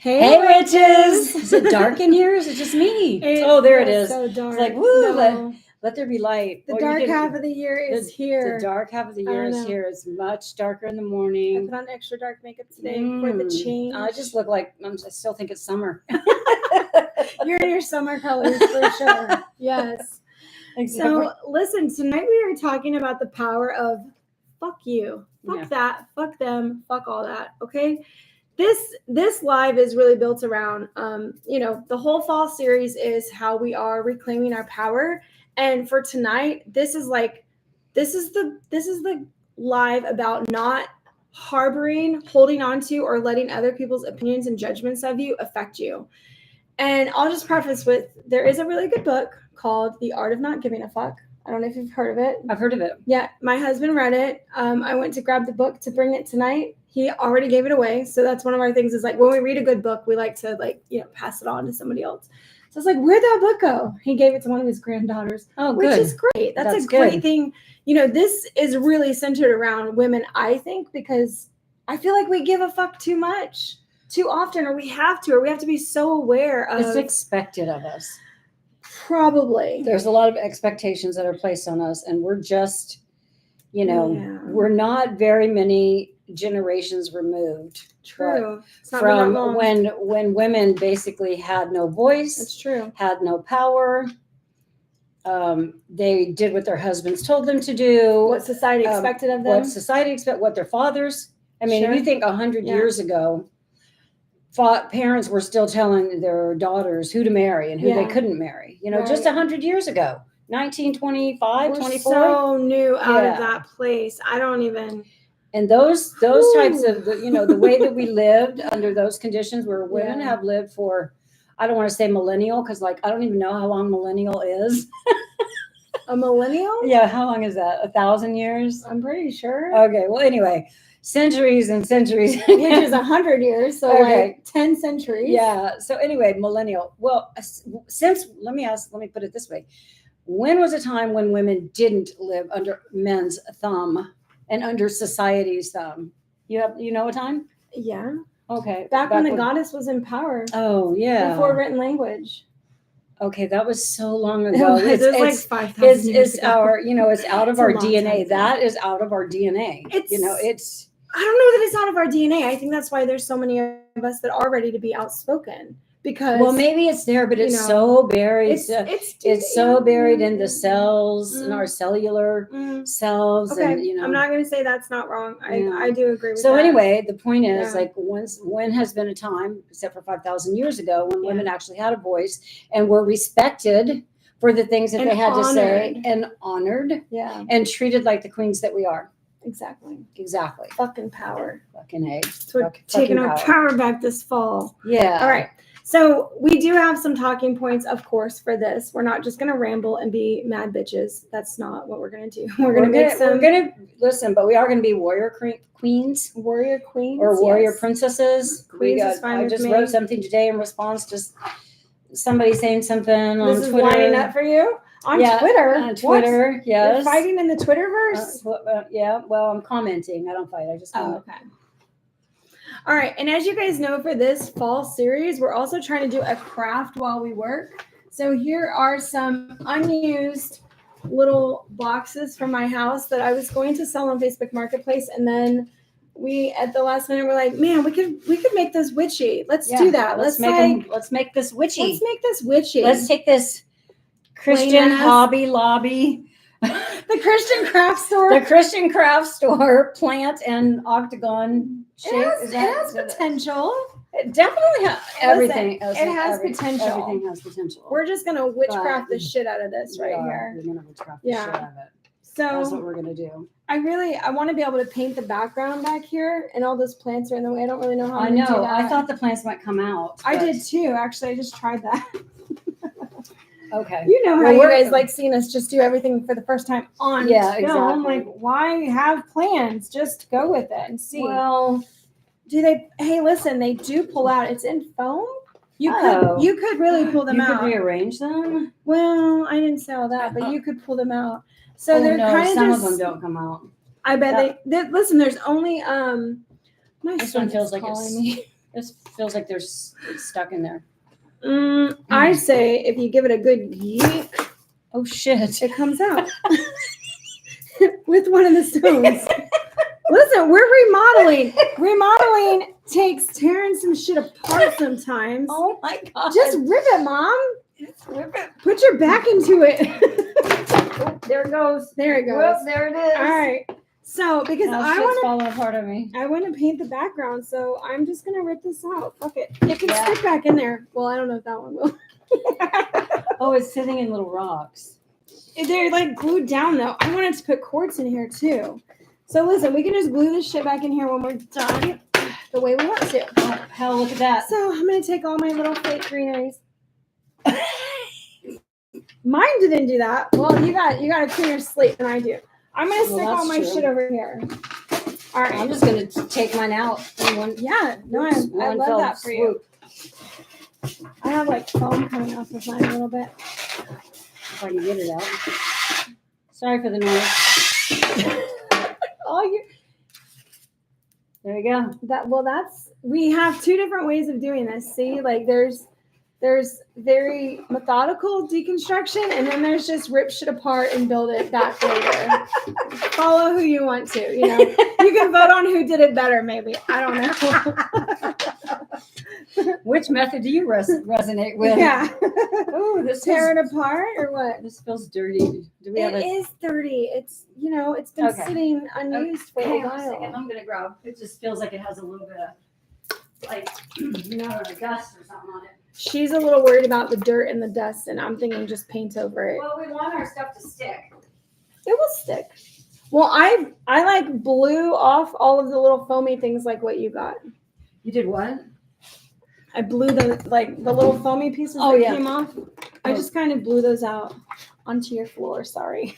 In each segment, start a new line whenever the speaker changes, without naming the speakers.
Hey, witches! Is it dark in here? Is it just me? There it is.
So dark.
It's like, woo,
No.
let there be light.
The dark half of the year is here.
The dark half of the year is here. It's much darker in the morning.
I put on extra dark makeup today for the change.
I just look like, I still think it's summer.
You're in your summer colors for sure. Yes.
Exactly.
So listen, tonight we are talking about the power of fuck you. Fuck that. Fuck them. Fuck all that. Okay. This live is really built around, the whole fall series is how we are reclaiming our power. And for tonight, this is the live about not harboring, holding on to, or letting other people's opinions and judgments of you affect you. And I'll just preface with, there is a really good book called The Art of Not Giving a Fuck. I don't know if you've heard of it.
I've heard of it.
Yeah, my husband read it. I went to grab the book to bring it tonight. He already gave it away. So that's one of our things is like when we read a good book, we like to pass it on to somebody else. So I was like, where'd that book go? He gave it to one of his granddaughters.
Oh,
which
good.
Is great. That's a great thing. This is really centered around women, I think, because I feel like we give a fuck too much, too often, or we have to be so aware of.
It's expected of us.
Probably.
There's a lot of expectations that are placed on us, and we're just, we're not very many generations removed.
True.
From when women basically had no voice.
That's true.
Had no power. They did what their husbands told them to do.
What society expected of them.
What their fathers. I mean, if you think 100 years ago, parents were still telling their daughters who to marry and who they couldn't marry. Just 100 years ago, 1925,
we're
24.
So new out of that place. I don't even.
And those types of, the way that we lived under those conditions where women have lived for, I don't want to say millennial, because I don't even know how long millennial is.
A millennial?
Yeah. How long is that? 1,000 years?
I'm pretty sure.
Okay. Well, anyway, centuries and centuries.
Which is 100 years. So like 10 centuries.
Yeah. So anyway, millennial. Well, let me put it this way. When was a time when women didn't live under men's thumb? And under society's thumb. You know a time?
Yeah.
Okay.
Back when the goddess was in power.
Oh, yeah.
Before written language.
Okay, that was so long ago.
It's like 5,000 years ago.
It's out of our DNA. That is out of our DNA.
I don't know that it's out of our DNA. I think that's why there's so many of us that are ready to be outspoken. Because
maybe it's there, but it's so buried. It's so buried in the cells, in our cellular cells.
Okay.
And,
I'm not going to say that's not wrong. I do agree with that.
So anyway, the point is when has been a time, except for 5,000 years ago, when women actually had a voice and were respected for the things that they had to say and honored and treated like the queens that we are.
Exactly.
Fucking power. Fucking A.
So we're taking our power back this fall.
Yeah.
All right. So we do have some talking points, of course, for this. We're not just going to ramble and be mad bitches. That's not what we're going to do. We're going to
listen, but we are going to be warrior queens.
Warrior queens.
Or warrior princesses.
Queens is fine with me.
I just wrote something today in response to somebody saying something on Twitter.
This is lining up for you? On Twitter? On
Twitter, yes.
You're fighting in the Twitterverse?
Well, I'm commenting. I don't fight. I just comment.
Okay. All right. And as you guys know, for this fall series, we're also trying to do a craft while we work. So here are some unused little boxes from my house that I was going to sell on Facebook Marketplace. And then we, at the last minute, we're like, man, we could make this witchy. Let's do that.
Let's make this witchy. Let's take this Christian Hobby Lobby.
The Christian craft store.
The Christian craft store, plant and octagon shape.
It has potential.
It definitely has everything.
It has potential.
Everything has potential.
We're just gonna witchcraft the shit out of this right here.
We're gonna witchcraft the shit out of it.
So
that's what we're gonna do.
I want to be able to paint the background back here, and all those plants are in the way. I don't really know how.
I know. I thought the plants might come out.
I did too. Actually, I just tried that.
Okay.
You know how you guys like seeing us just do everything for the first time on film.
Exactly.
I'm like, why have plans? Just go with it and see.
Well,
hey, listen, they do pull out. It's in foam. You could really pull them out.
You could rearrange them?
Well, I didn't say all that, but you could pull them out. So they're kind of
some of them don't come out.
I bet they listen, there's only
this one feels like it's
me.
This feels like it's stuck in there.
I say if you give it a good yeek,
Oh shit!
it comes out with one of the stones. Listen, we're remodeling. Remodeling takes tearing some shit apart sometimes.
Oh my god!
Just rip it, Mom.
Just rip it.
Put your back into it.
Oh, there it goes.
There it goes.
Whoop, there it is.
All right. So because
Now
I
shit's
want
falling apart on me.
to paint the background, so I'm just gonna rip this out. Fuck it. It can stick back in there. Well, I don't know if that one will.
Oh, it's sitting in little rocks.
They're like glued down though. I wanted to put quartz in here too. So listen, we can just glue this shit back in here when we're done the way we want to.
Oh, hell, look at that.
So I'm gonna take all my little fake greeneries. Mine didn't do that. Well, you got a cleaner slate than I do. I'm gonna stick all my shit over here. All right.
I'm just gonna take mine out in one.
Yeah, no, I
one
love
fell
that for you.
swoop.
I have like foam coming off of mine a little bit.
If I can get it out. Sorry for the noise. There you go.
We have two different ways of doing this. See, like there's very methodical deconstruction, and then there's just rip shit apart and build it back later. Follow who you want to, you know. You can vote on who did it better, maybe. I don't know.
Which method do you resonate with?
Yeah.
Oh, this
Tear it apart or what?
This feels dirty. Do we have
It is dirty. It's it's been
Okay.
sitting unused for a
Hang on a second.
while.
I'm gonna grab. It just feels like it has a little bit of like dust or something on it.
She's a little worried about the dirt and the dust, and I'm thinking just paint over it.
Well, we want our stuff to stick.
It will stick. Well, I like blew off all of the little foamy things like what you got.
You did what?
I blew the little foamy pieces
Oh,
that
yeah.
came off. I just kind of blew those out onto your floor. Sorry.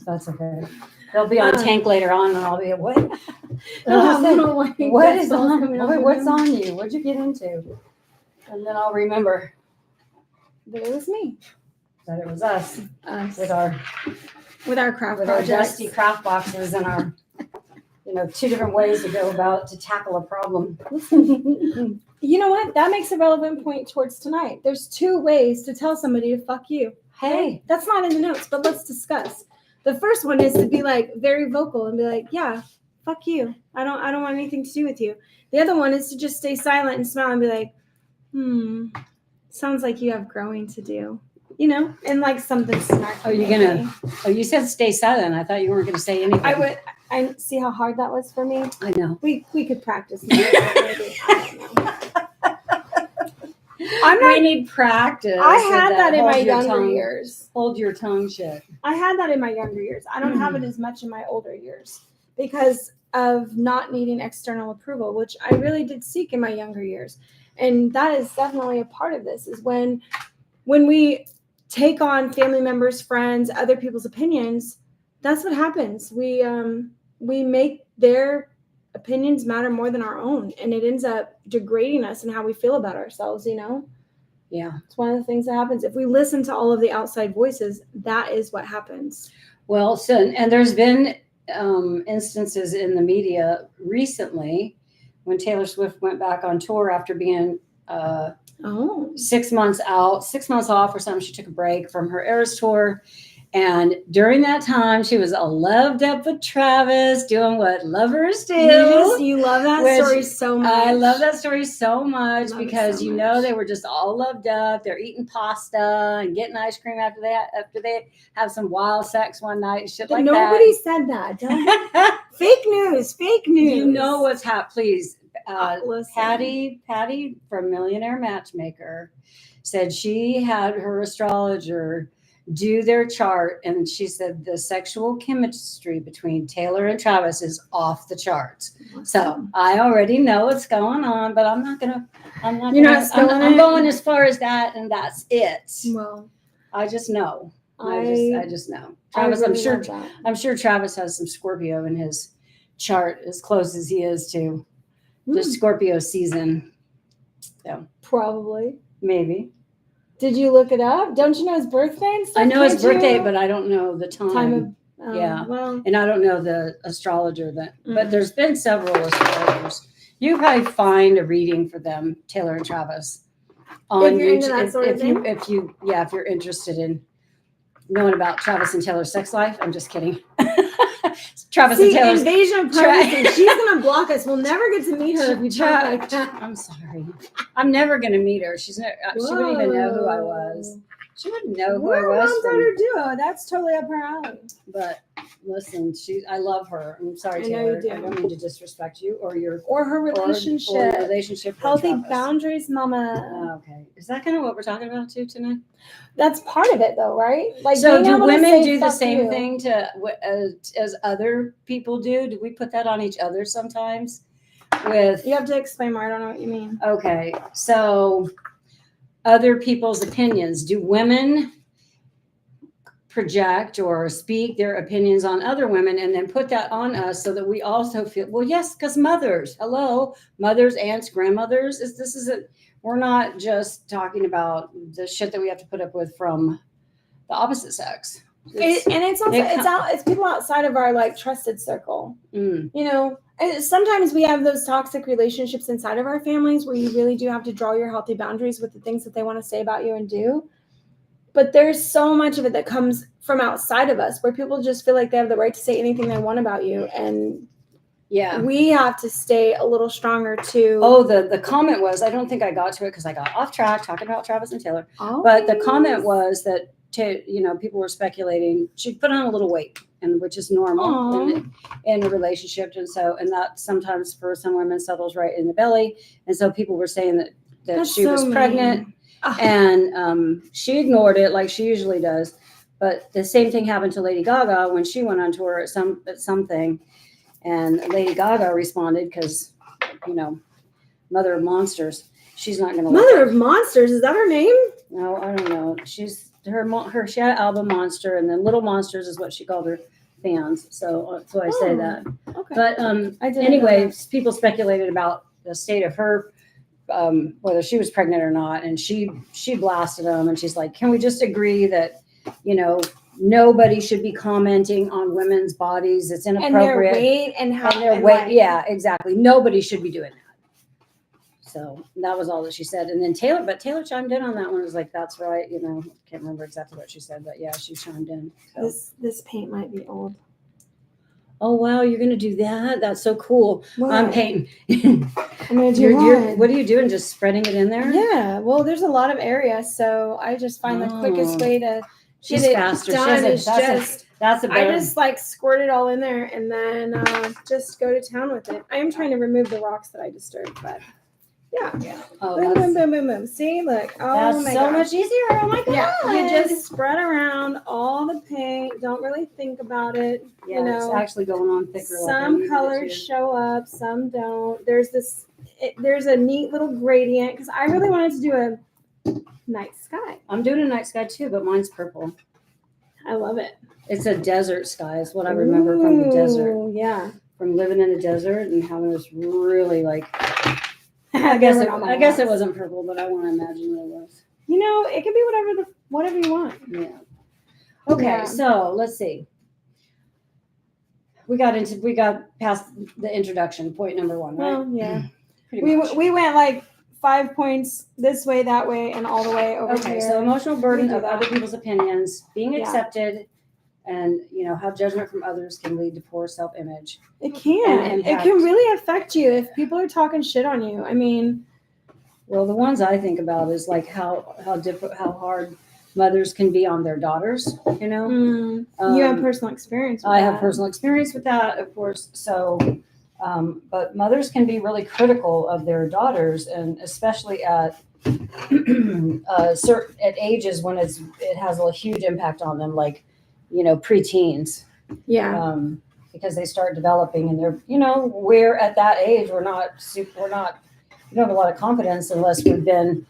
That's okay. They'll be on tank later on, and I'll be what?
What
Is on? What's on you? What'd you get into? And then I'll remember
That it was me.
that it was us
Us.
with our
craft
with our
projects.
dusty craft boxes and our two different ways to go about to tackle a problem.
You know what? That makes a relevant point towards tonight. There's two ways to tell somebody to fuck you.
Hey,
That's not in the notes, but let's discuss. The first one is to be like very vocal and be like, yeah, fuck you. I don't want anything to do with you. The other one is to just stay silent and smile and be like, sounds like you have growing to do. And like something snarky.
Oh, you're gonna. Oh, you said stay silent. I thought you weren't gonna say anything.
I see how hard that was for me.
I know.
We could practice. Maybe. I don't know.
We need practice.
I had that in
Hold
my
your
younger
tongue.
years.
Hold your tongue shut.
I had that in my younger years. I don't have it as much in my older years because of not needing external approval, which I really did seek in my younger years. And that is definitely a part of this, is when we take on family members, friends, other people's opinions, that's what happens. We make their opinions matter more than our own, and it ends up degrading us and how we feel about ourselves,
Yeah.
It's one of the things that happens. If we listen to all of the outside voices, that is what happens.
Well, and there's been instances in the media recently when Taylor Swift went back on tour after being 6 months out, 6 months off or something. She took a break from her Eras tour. And during that time, she was all loved up with Travis, doing what lovers do.
You love that story so much.
I love that story so much
Love it
because
so much.
they were just all loved up. They're eating pasta and getting ice cream after they have some wild sex one night and shit
But
like
nobody said that.
that.
Fake news.
You know what's happening. Please,
Listen.
Patty from Millionaire Matchmaker said she had her astrologer do their chart, and she said the sexual chemistry between Taylor and Travis is off the charts. So I already know what's going on, but I'm going as far as that, and that's it.
Well,
I just know. I just know.
I
Travis,
really love that.
I'm sure Travis has some Scorpio in his chart as close as he is to the Scorpio season. So
Probably.
maybe.
Did you look it up? Don't you know his birthday and stuff?
I know his
Can't you?
birthday, but I don't know the time.
of
Yeah.
Well,
And I don't know the astrologer but there's been several astrologers You probably find a reading for them, Taylor and Travis.
If you're into that sort of thing?
If you're interested in knowing about Travis and Taylor's sex life. I'm just kidding. Travis and Taylor's
invasion of privacy. She's gonna block us. We'll never get to meet her if you talk like that.
I'm sorry. I'm never gonna meet her. She wouldn't even know who I was. She wouldn't know who I was.
We're duo. That's totally up her alley.
But listen, I love her. I'm sorry,
I know
Taylor.
you do.
I don't mean to disrespect you or
her relationship.
Or your relationship. with
Healthy
Travis.
boundaries, mama.
Okay. Is that kind of what we're talking about too tonight?
That's part of it, though, right? Like,
so
being
do
able to
women
say
do the
fuck
same
you.
thing as other people do? Do we put that on each other sometimes?
You have to explain more. I don't know what you mean.
Okay, so other people's opinions. Do women project or speak their opinions on other women and then put that on us so that we also feel, well, yes, because mothers, aunts, grandmothers, we're not just talking about the shit that we have to put up with from the opposite sex.
It's people outside of our like trusted circle. You know, and sometimes we have those toxic relationships inside of our families where you really do have to draw your healthy boundaries with the things that they want to say about you and do. But there's so much of it that comes from outside of us where people just feel like they have the right to say anything they want about you. And
yeah,
we have to stay a little stronger too.
Oh, the comment was, I don't think I got to it because I got off track talking about Travis and Taylor. But the comment was that, people were speculating she put on a little weight, and which is normal in a relationship. And that sometimes for some women settles right in the belly. And so people were saying that she was pregnant. And she ignored it like she usually does. But the same thing happened to Lady Gaga when she went on tour at something. And Lady Gaga responded because, Mother of Monsters. She's not going to.
Mother of Monsters, is that her name?
No, I don't know. She had an album Monster, and then Little Monsters is what she called her fans. So that's why I say that.
Okay.
But anyway, people speculated about the state of her. Whether she was pregnant or not, and she blasted them, and she's like, can we just agree that nobody should be commenting on women's bodies? It's inappropriate.
And their weight and how
their weight. Yeah, exactly. Nobody should be doing that. So that was all that she said. And then Taylor chimed in on that one. It was like, that's right. Can't remember exactly what she said, but yeah, she chimed in. So.
This paint might be old.
Oh, wow, you're going to do that? That's so cool.
What?
I'm painting.
I'm going to do
what are you doing? Just spreading it in there?
Yeah. Well, there's a lot of area, so I just find the quickest way to
She's
get
faster.
it done is
that's a better.
I just squirt it all in there and then just go to town with it. I am trying to remove the rocks that I disturbed, but yeah.
Oh,
boom, boom, boom, boom. See, look. Oh,
that's
my
so
gosh.
much easier. Oh my god.
Yeah, you just spread around all the paint. Don't really think about it.
Yeah, it's actually going on thicker.
Some colors show up, some don't. There's a neat little gradient because I really wanted to do a night sky.
I'm doing a night sky too, but mine's purple.
I love it.
It's a desert sky. Is what I remember from the desert.
Yeah.
From living in the desert and having this really I guess it wasn't purple, but I want to imagine it was.
It could be whatever you want.
Yeah. Okay, so let's see. We got past the introduction, point number 1, right?
Well, yeah.
We
went 5 points this way, that way, and all the way over here.
Okay, so emotional burden of other people's opinions, being accepted, and how judgment from others can lead to poor self-image.
It can. It can really affect you if people are talking shit on you. I mean,
well, the ones I think about is how hard mothers can be on their daughters.
You have personal experience with
that. I have personal experience with that, of course. So, but mothers can be really critical of their daughters, and especially at certain ages when it has a huge impact on them, like preteens.
Yeah.
Because they start developing, and they're we're at that age. We don't have a lot of confidence unless we've been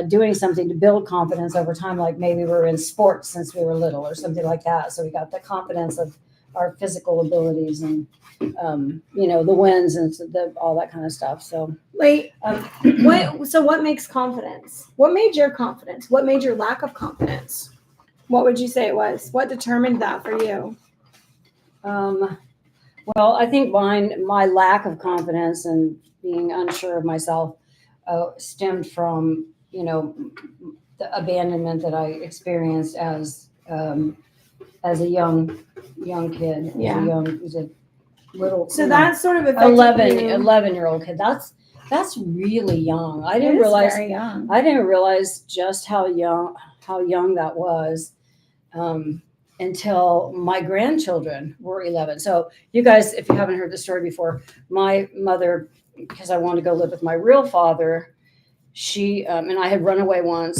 doing something to build confidence over time, like maybe we're in sports since we were little or something like that. So we got the confidence of our physical abilities and the wins and all that kind of stuff. So
what makes confidence? What made your confidence? What made your lack of confidence? What would you say it was? What determined that for you?
Well, Well, I think my lack of confidence and being unsure of myself stemmed from, the abandonment that I experienced as a young kid, as a little.
So that's sort of affected
11-year-old kid. That's really young. I didn't realize.
Very young.
I didn't realize just how young that was. Until my grandchildren were 11. So you guys, if you haven't heard the story before, my mother, because I wanted to go live with my real father, she and I had run away one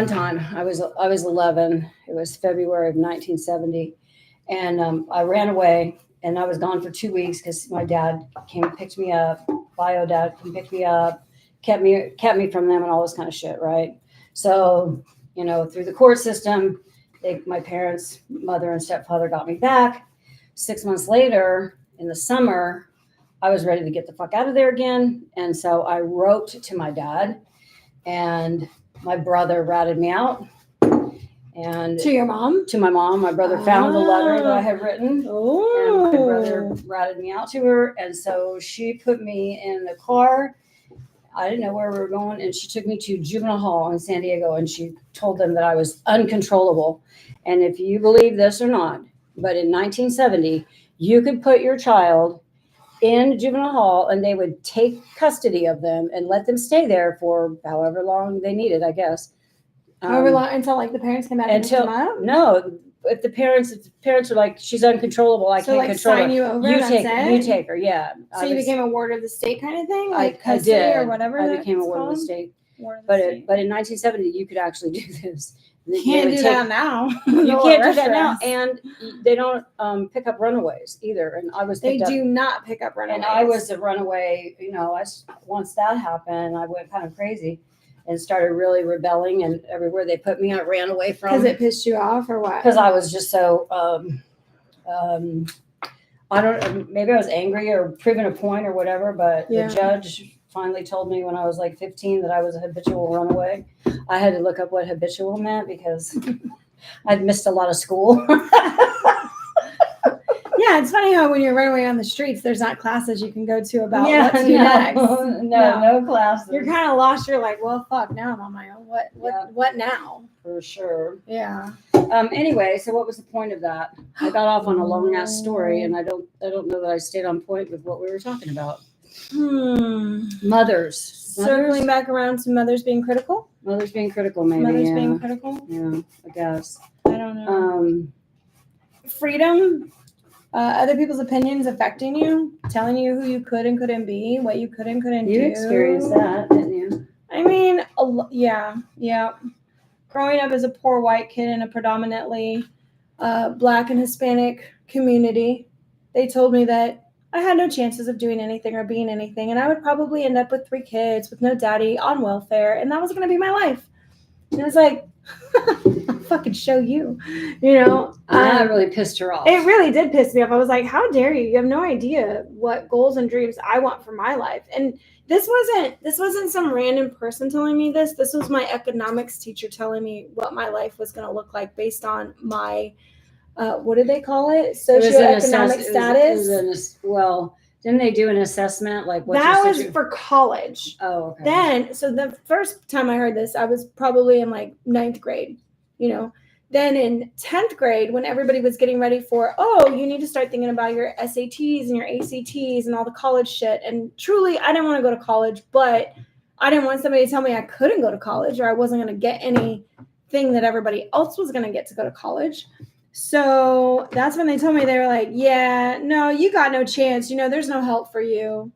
time. I was 11. It was February of 1970, and I ran away, and I was gone for 2 weeks because my dad came and picked me up. Bio dad came and picked me up, kept me from them and all this kind of shit, right? So through the court system. My parents, mother and stepfather, got me back. 6 months later, in the summer, I was ready to get the fuck out of there again. And so I wrote to my dad, and my brother ratted me out. And
to your mom?
To my mom. My brother found the letter that I had written. Oh. And my brother ratted me out to her. And so she put me in the car. I didn't know where we were going, and she took me to juvenile hall in San Diego, and she told them that I was uncontrollable. And if you believe this or not, but in 1970, you could put your child in juvenile hall, and they would take custody of them and let them stay there for however long they needed, I guess.
However long, until like the parents came back and picked them up?
No. If the parents are like, she's uncontrollable, I can't control her.
You over,
you take her, yeah.
So you became a ward of the state kind of thing, like
I did,
or whatever.
I became a ward of the state. But in 1970, you could actually do this.
You can't do that now.
You can't do that now, and they don't pick up runaways either. And I was.
They do not pick up runaways.
And I was a runaway. Once that happened, I went kind of crazy. And started really rebelling, and everywhere they put me, I ran away from.
Because it pissed you off, or what?
Because I was just so, I don't. Maybe I was angry or proving a point or whatever. But the judge finally told me when I was like 15 that I was a habitual runaway. I had to look up what habitual meant because I'd missed a lot of school.
Yeah, it's funny how when you're running away on the streets, there's not classes you can go to about what to do next.
No classes.
You're kind of lost. You're like, well, fuck, now I'm on my own. What now?
For sure.
Yeah.
Anyway, so what was the point of that? I got off on a long ass story, and I don't know that I stayed on point with what we were talking about. Mothers.
Circling back around to mothers being critical.
Mothers being critical, maybe.
Mothers being critical.
Yeah, I guess.
I don't know. Freedom. Other people's opinions affecting you, telling you who you could and couldn't be, what you could and couldn't do.
You experienced that, didn't you?
I mean, yeah. Growing up as a poor white kid in a predominantly Black and Hispanic community, they told me that I had no chances of doing anything or being anything, and I would probably end up with 3 kids with no daddy on welfare, and that was going to be my life. And I was like, I'll fucking show you,
That really pissed her off.
It really did piss me off. I was like, how dare you? You have no idea what goals and dreams I want for my life. And this wasn't some random person telling me this. This was my economics teacher telling me what my life was going to look like based on my, what did they call it? Socioeconomic status.
Didn't they do an assessment? Like
that was for college.
Oh, okay.
Then, so the first time I heard this, I was probably in like 9th grade, Then in 10th grade, when everybody was getting ready for, you need to start thinking about your SATs and your ACTs and all the college shit. And truly, I didn't want to go to college, but I didn't want somebody to tell me I couldn't go to college or I wasn't going to get anything that everybody else was going to get to go to college. So that's when they told me, they were like, yeah, no, you got no chance. There's no help for you.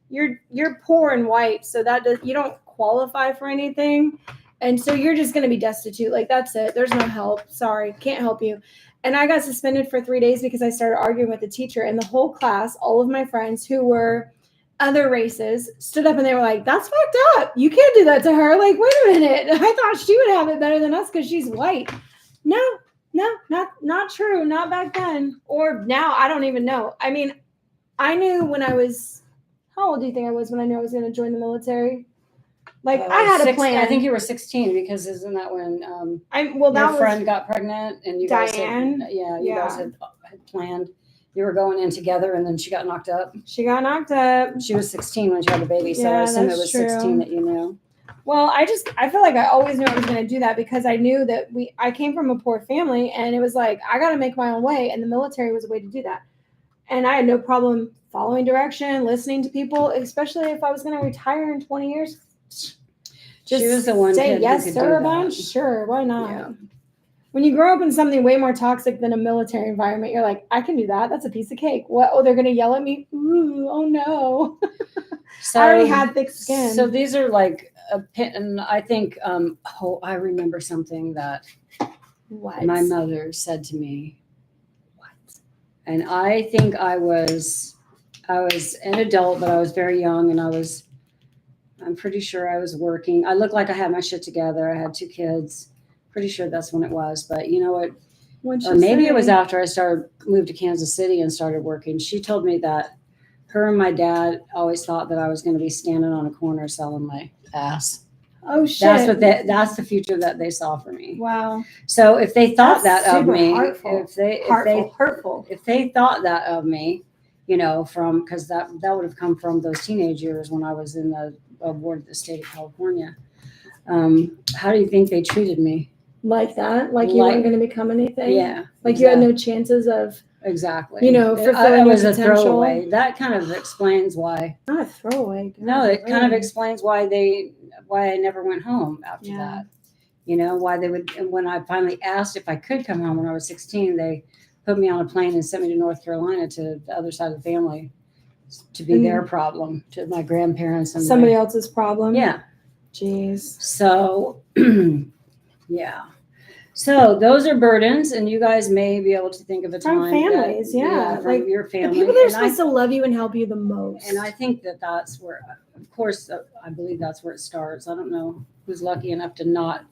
You're poor and white, so you don't qualify for anything. And so you're just going to be destitute. Like, that's it. There's no help. Sorry. Can't help you. And I got suspended for 3 days because I started arguing with the teacher, and the whole class, all of my friends who were other races stood up and they were like, that's fucked up. You can't do that to her. Like, wait a minute. I thought she would have it better than us because she's white. No, not true. Not back then. Or now, I don't even know. I mean, I knew when I was, how old do you think I was when I knew I was going to join the military? Like, I had a plan.
I think you were 16 because isn't that when your friend got pregnant and you
Diane?
guys had, you guys had planned You were going in together, and then she got knocked up.
She got knocked up.
She was 16 when she had the baby, so
Yeah,
I assume it
that's
was
true.
16 that you knew.
Well, I feel like I always knew I was going to do that because I knew that I came from a poor family, and it was like, I got to make my own way, and the military was a way to do that. And I had no problem following direction, listening to people, especially if I was going to retire in 20 years. Just
she was the one
say
kid
yes,
who could
sir,
do
a bunch.
that.
Sure, why not?
Yeah.
When you grow up in something way more toxic than a military environment, you're like, I can do that. That's a piece of cake. What? Oh, they're going to yell at me? Ooh, oh no.
So,
I already had thick skin.
So these are like and I think, I remember something that my mother said to me. What? And I think I was an adult, but I was very young, and I'm pretty sure I was working. I looked like I had my shit together. I had 2 kids. Pretty sure that's when it was, but you know what? Or maybe it was after I moved to Kansas City and started working. She told me that her and my dad always thought that I was going to be standing on a corner selling my ass.
Oh shit!
That's the future that they saw for me.
Wow.
So if they thought that of me,
hurtful.
if they thought that of me, you know, because that would have come from those teenage years when I was in the board of the state of California. How do you think they treated me?
Like that? Like you weren't going to become anything?
Yeah.
Like you had no chances of.
Exactly.
You know, fulfilling your potential.
A throwaway. That kind of explains why.
Not a throwaway. God,
no, it kind of explains why I never went home after that. You know, why they would. And when I finally asked if I could come home when I was 16, they put me on a plane and sent me to North Carolina to the other side of the family to be their problem, to my grandparents and
somebody else's problem.
Yeah.
Jeez.
So, yeah. So those are burdens, and you guys may be able to think of a time
from families, from
like your family,
the people that are supposed to love you and help you the most.
And I think that's where, of course, I believe that's where it starts. I don't know who's lucky enough to not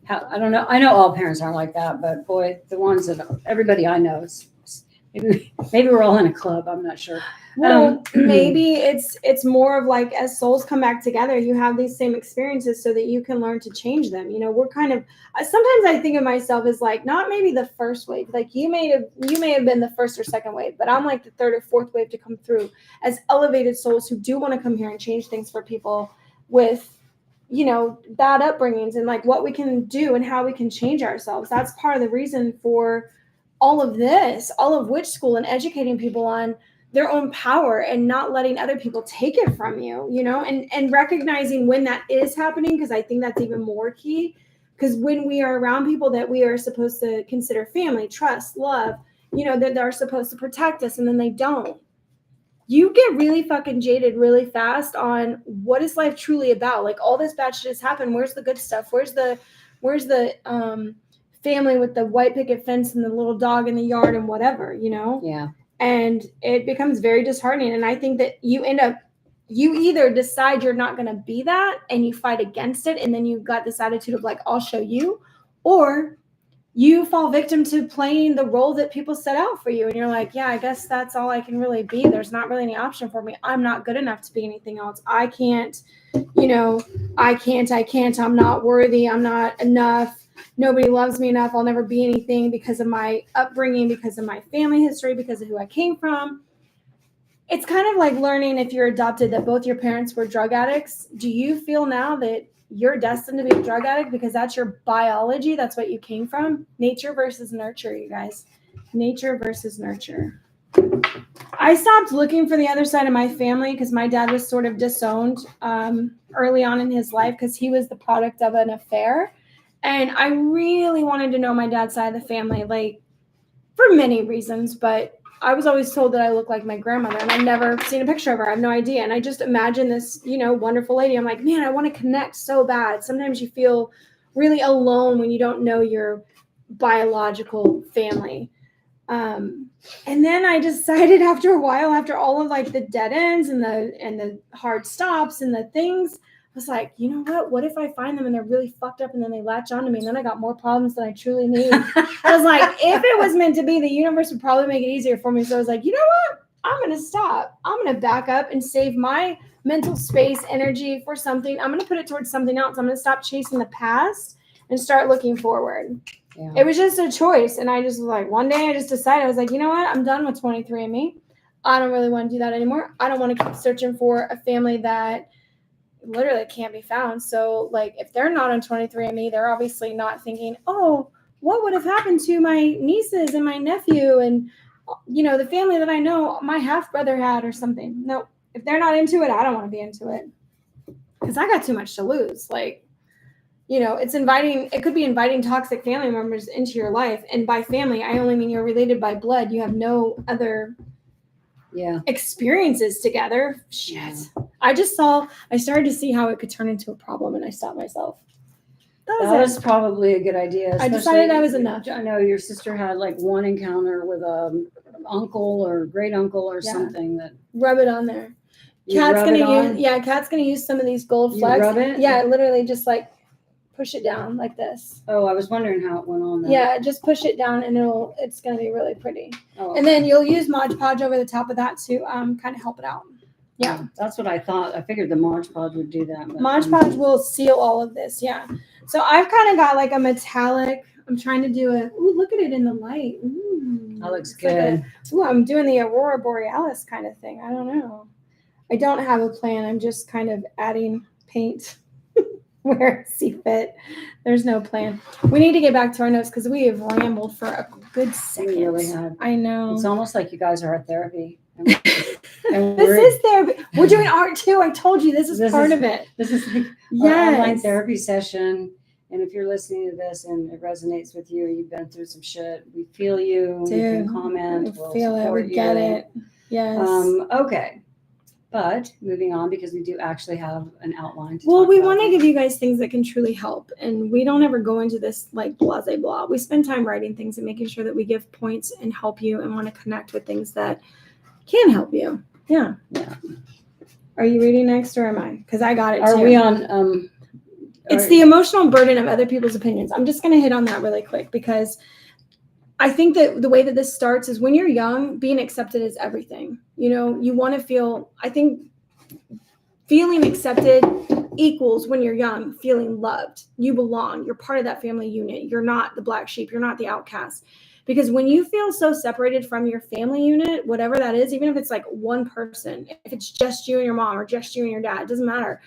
have. I don't know. I know all parents aren't like that, but boy, the ones that everybody I know is. Maybe we're all in a club. I'm not sure.
Well, maybe it's more of like as souls come back together, you have these same experiences so that you can learn to change them. You know, we're kind of sometimes I think of myself as like not maybe the first wave. Like you may have been the first or second wave, but I'm like the third or fourth wave to come through as elevated souls who do want to come here and change things for people with, you know, bad upbringings and like what we can do and how we can change ourselves. That's part of the reason for all of this, all of Witch School, and educating people on their own power and not letting other people take it from you, you know, and recognizing when that is happening, because I think that's even more key. Because when we are around people that we are supposed to consider family, trust, love, you know, that they're supposed to protect us and then they don't, you get really fucking jaded really fast on what is life truly about. Like all this bad shit has happened. Where's the good stuff? Where's the family with the white picket fence and the little dog in the yard and whatever, you know?
Yeah.
And it becomes very disheartening. And I think that you either decide you're not going to be that and you fight against it. And then you've got this attitude of like, I'll show you, or you fall victim to playing the role that people set out for you. And you're like, yeah, I guess that's all I can really be. There's not really any option for me. I'm not good enough to be anything else. I can't, I'm not worthy. I'm not enough. Nobody loves me enough. I'll never be anything because of my upbringing, because of my family history, because of who I came from. It's kind of like learning if you're adopted that both your parents were drug addicts. Do you feel now that you're destined to be a drug addict because that's your biology? That's what you came from? Nature versus nurture, you guys. Nature versus nurture. I stopped looking for the other side of my family because my dad was sort of disowned early on in his life because he was the product of an affair. And I really wanted to know my dad's side of the family, like for many reasons, but I was always told that I look like my grandmother, and I've never seen a picture of her. I have no idea. And I just imagine this, you know, wonderful lady. I'm like, man, I want to connect so bad. Sometimes you feel really alone when you don't know your biological family. And then I decided after a while, after all of like the dead ends and the hard stops and the things, I was like, you know what if I find them and they're really fucked up and then they latch onto me and then I got more problems than I truly need. I was like, if it was meant to be, the universe would probably make it easier for me. So I was like, you know what? I'm going to stop. I'm going to back up and save my mental space, energy for something. I'm going to put it towards something else. I'm going to stop chasing the past and start looking forward.
Yeah.
It was just a choice. And I just was like, one day I just decided, I was like, you know what? I'm done with 23andMe. I don't really want to do that anymore. I don't want to keep searching for a family that literally can't be found. So like, if they're not on 23andMe, they're obviously not thinking, oh, what would have happened to my nieces and my nephew and, you know, the family that I know my half brother had or something. No, if they're not into it, I don't want to be into it because I got too much to lose. Like, you know, it could be inviting toxic family members into your life. And by family, I only mean you're related by blood. You have no other experiences together. Shit. Yeah. I started to see how it could turn into a problem and I stopped myself.
That was probably a good idea.
I decided I was enough.
I know your sister had like one encounter with a uncle or great uncle or something that
rub it on there. Kat's gonna use some of these gold flecks.
You rub it?
Yeah, literally just like push it down like this.
Oh, I was wondering how it went on there.
Yeah, just push it down and it's gonna be really pretty. Oh, okay. And then you'll use Mod Podge over the top of that to kind of help it out. Yeah.
That's what I thought. I figured the Mod Podge would do that.
Mod Podge will seal all of this, yeah. So I've kind of got like a metallic. I'm trying to do look at it in the light. Ooh,
that looks good.
I'm doing the Aurora Borealis kind of thing. I don't know. I don't have a plan. I'm just kind of adding paint where I see fit. There's no plan. We need to get back to our notes because we have rambled for a good second.
We really have.
I know.
It's almost like you guys are at therapy.
This is therapy. We're doing art too. I told you this is part of it.
This is our online therapy session. And if you're listening to this and it resonates with you, you've been through some shit, we feel you. Dude, you can comment.
We'll feel it. We get it. Yes.
Okay. But moving on, because we do actually have an outline.
We want to give you guys things that can truly help. And we don't ever go into this like blah, blah, blah. We spend time writing things and making sure that we give points and help you and want to connect with things that can help you. Yeah. Yeah. Are you reading next or am I? Because I got it too.
Are we on?
It's the emotional burden of other people's opinions. I'm just going to hit on that really quick because I think that the way that this starts is when you're young, being accepted is everything. You know, you want to feel, I think feeling accepted equals when you're young, feeling loved. You belong. You're part of that family unit. You're not the black sheep. You're not the outcast. Because when you feel so separated from your family unit, whatever that is, even if it's like one person, if it's just you and your mom or just you and your dad, it doesn't matter.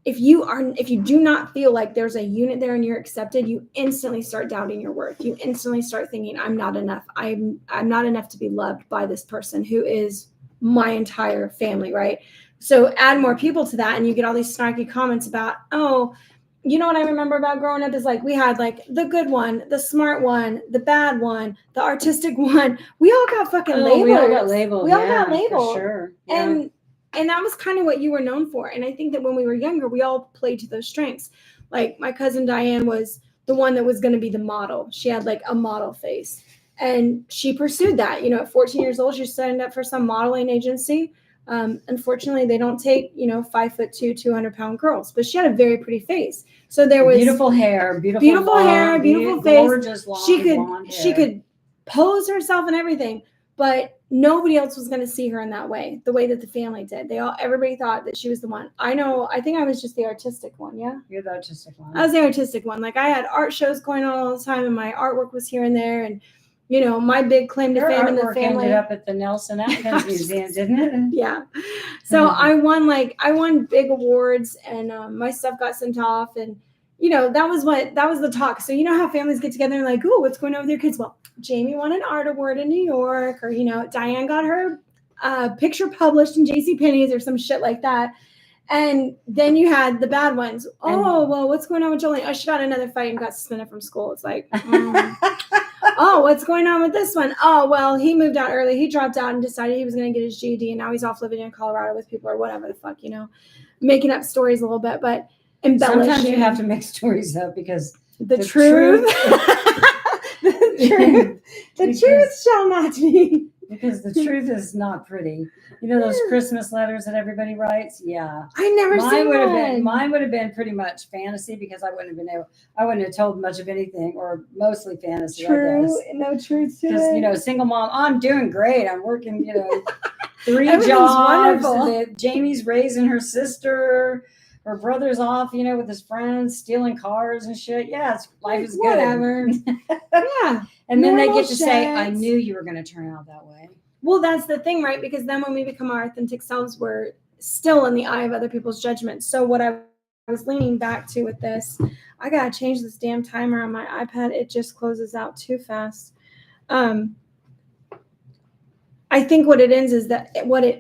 If you do not feel like there's a unit there and you're accepted, you instantly start doubting your worth. You instantly start thinking, I'm not enough. I'm not enough to be loved by this person who is my entire family, right? So add more people to that and you get all these snarky comments about, oh, you know what I remember about growing up is like we had like the good one, the smart one, the bad one, the artistic one. We all got fucking labels.
We all got labeled.
We all got labeled.
For sure. Yeah.
And that was kind of what you were known for. And I think that when we were younger, we all played to those strengths. Like my cousin Diane was the one that was going to be the model. She had like a model face. And she pursued that. You know, at 14 years old, she signed up for some modeling agency. Unfortunately, they don't take, 5'2", 200-pound girls. But she had a very pretty face. So there was
beautiful hair, beautiful face. Gorgeous long blonde hair.
She could pose herself and everything. But nobody else was going to see her in that way, the way that the family did. Everybody thought that she was the one. I think I was just the artistic one. Yeah.
You're the artistic one.
I was the artistic one. Like I had art shows going on all the time and my artwork was here and there. And, my big claim to fame in the family
ended up at the Nelson Atkins Museum, didn't it?
Yeah. So I won big awards and my stuff got sent off and, that was the talk. So how families get together and like, oh, what's going on with your kids? Well, Jamie won an art award in New York, or, Diane got her picture published in JCPenney's or some shit like that. And then you had the bad ones. Oh, well, what's going on with Jolene? Oh, she got another fight and got suspended from school. It's like, oh, what's going on with this one? Oh, well, he moved out early. He dropped out and decided he was going to get his GED. And now he's off living in Colorado with people or whatever the fuck, making up stories a little bit, but embellishing.
Sometimes you have to make stories up because
the truth. The truth shall not be.
Because the truth is not pretty. Those Christmas letters that everybody writes? Yeah.
I never seen one.
Mine would have been pretty much fantasy because I wouldn't have told much of anything or mostly fantasy.
True.
I guess.
No truth to it.
Because, single mom, I'm doing great. I'm working, 3 jobs.
Wonderful.
Jamie's raising her sister. her brother's off, with his friends, stealing cars and shit. Yeah, life is good.
Whatever. Yeah.
And then they
Normal
get to say, I
shit.
knew you were going to turn out that way.
Well, that's the thing, right? Because then when we become our authentic selves, we're still in the eye of other people's judgment. So what I was leaning back to with this, I got to change this damn timer on my iPad. It just closes out too fast. I think what it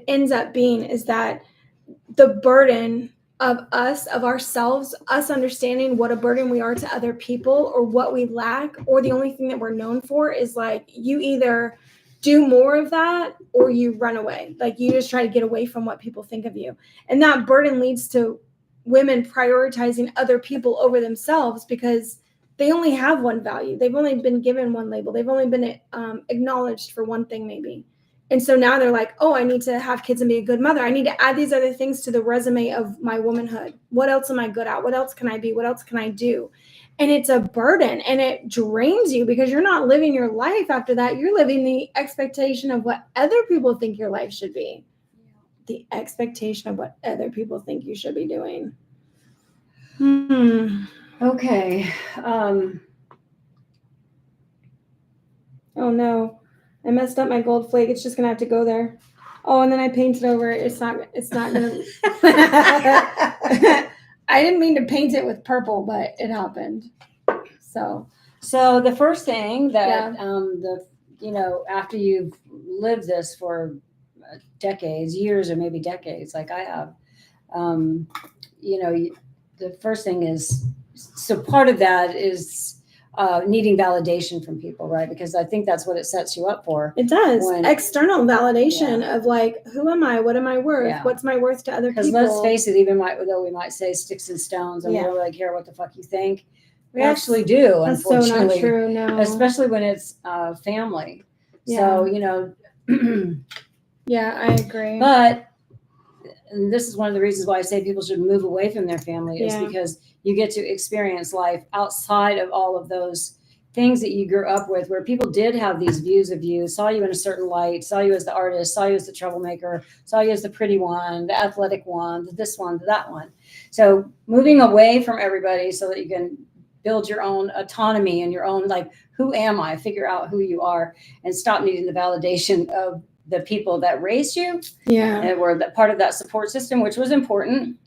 ends up being is that the burden of ourselves, us understanding what a burden we are to other people or what we lack, or the only thing that we're known for is like, you either do more of that or you run away. Like you just try to get away from what people think of you. And that burden leads to women prioritizing other people over themselves because they only have one value. They've only been given one label. They've only been acknowledged for one thing maybe. And so now they're like, oh, I need to have kids and be a good mother. I need to add these other things to the resume of my womanhood. What else am I good at? What else can I be? What else can I do? And it's a burden and it drains you because you're not living your life after that. You're living the expectation of what other people think your life should be. The expectation of what other people think you should be doing.
Okay.
Oh no. I messed up my gold flake. It's just gonna have to go there. Oh, and then I painted over it. It's not gonna. I didn't mean to paint it with purple, but it happened. So
the first thing that after you've lived this for decades, years, or maybe decades, like I have, the first thing is, so part of that is needing validation from people, right? Because I think that's what it sets you up for.
It does. External validation of like, who am I? What am I worth? Yeah. What's my worth to other people?
Because let's face it, even though we might say sticks and stones and we don't really care what the fuck you think, we actually do,
that's
unfortunately.
So not true, no.
Especially when it's family.
Yeah.
So,
yeah, I agree.
But, and this is one of the reasons why I say people should move away from their family is because you get to experience life outside of all of those things that you grew up with, where people did have these views of you, saw you in a certain light, saw you as the artist, saw you as the troublemaker, saw you as the pretty one, the athletic one, this one, that one. So moving away from everybody so that you can build your own autonomy and your own, like, who am I? Figure out who you are and stop needing the validation of the people that raised you.
Yeah.
And were part of that support system, which was important,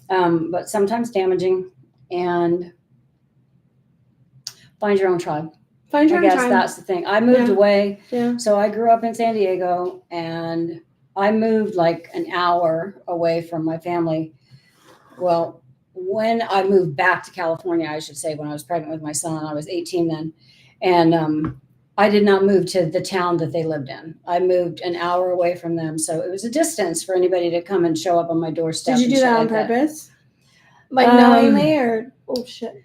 but sometimes damaging. And find your own tribe.
Find your own tribe.
That's the thing. I moved away.
Yeah.
So I grew up in San Diego and I moved like an hour away from my family. Well, when I moved back to California, I should say, when I was pregnant with my son, I was 18 then. And I did not move to the town that they lived in. I moved an hour away from them. So it was a distance for anybody to come and show up on my doorstep.
Did you do that on purpose? Like knowingly or, oh shit.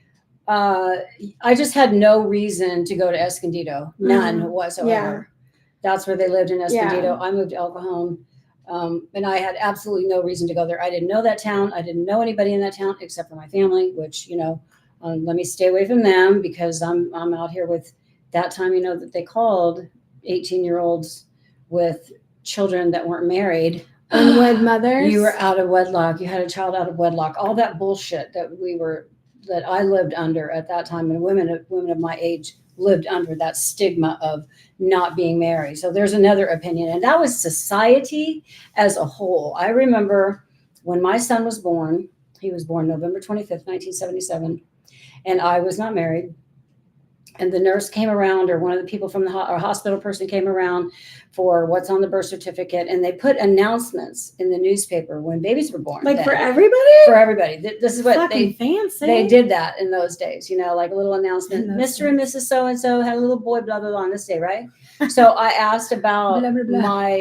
I just had no reason to go to Escondido. None whatsoever. Yeah. That's where they lived in Escondido. Yeah. I moved to El Cajon. And I had absolutely no reason to go there. I didn't know that town. I didn't know anybody in that town except for my family, which, let me stay away from them because I'm out here with that time, that they called 18-year-olds with children that weren't married.
Unwed mothers.
You were out of wedlock. You had a child out of wedlock. All that bullshit that I lived under at that time, and women of my age lived under that stigma of not being married. So there's another opinion. And that was society as a whole. I remember when my son was born, he was born November 25th, 1977, and I was not married. And the nurse came around, or one of the people from our hospital person came around for what's on the birth certificate. And they put announcements in the newspaper when babies were born.
Like for everybody?
For everybody. This is what
fancy.
They did that in those days, like a little announcement. Mr. and Mrs. So-and-so had a little boy, blah, blah, blah, on this day, right? So I asked about
blah, blah, blah.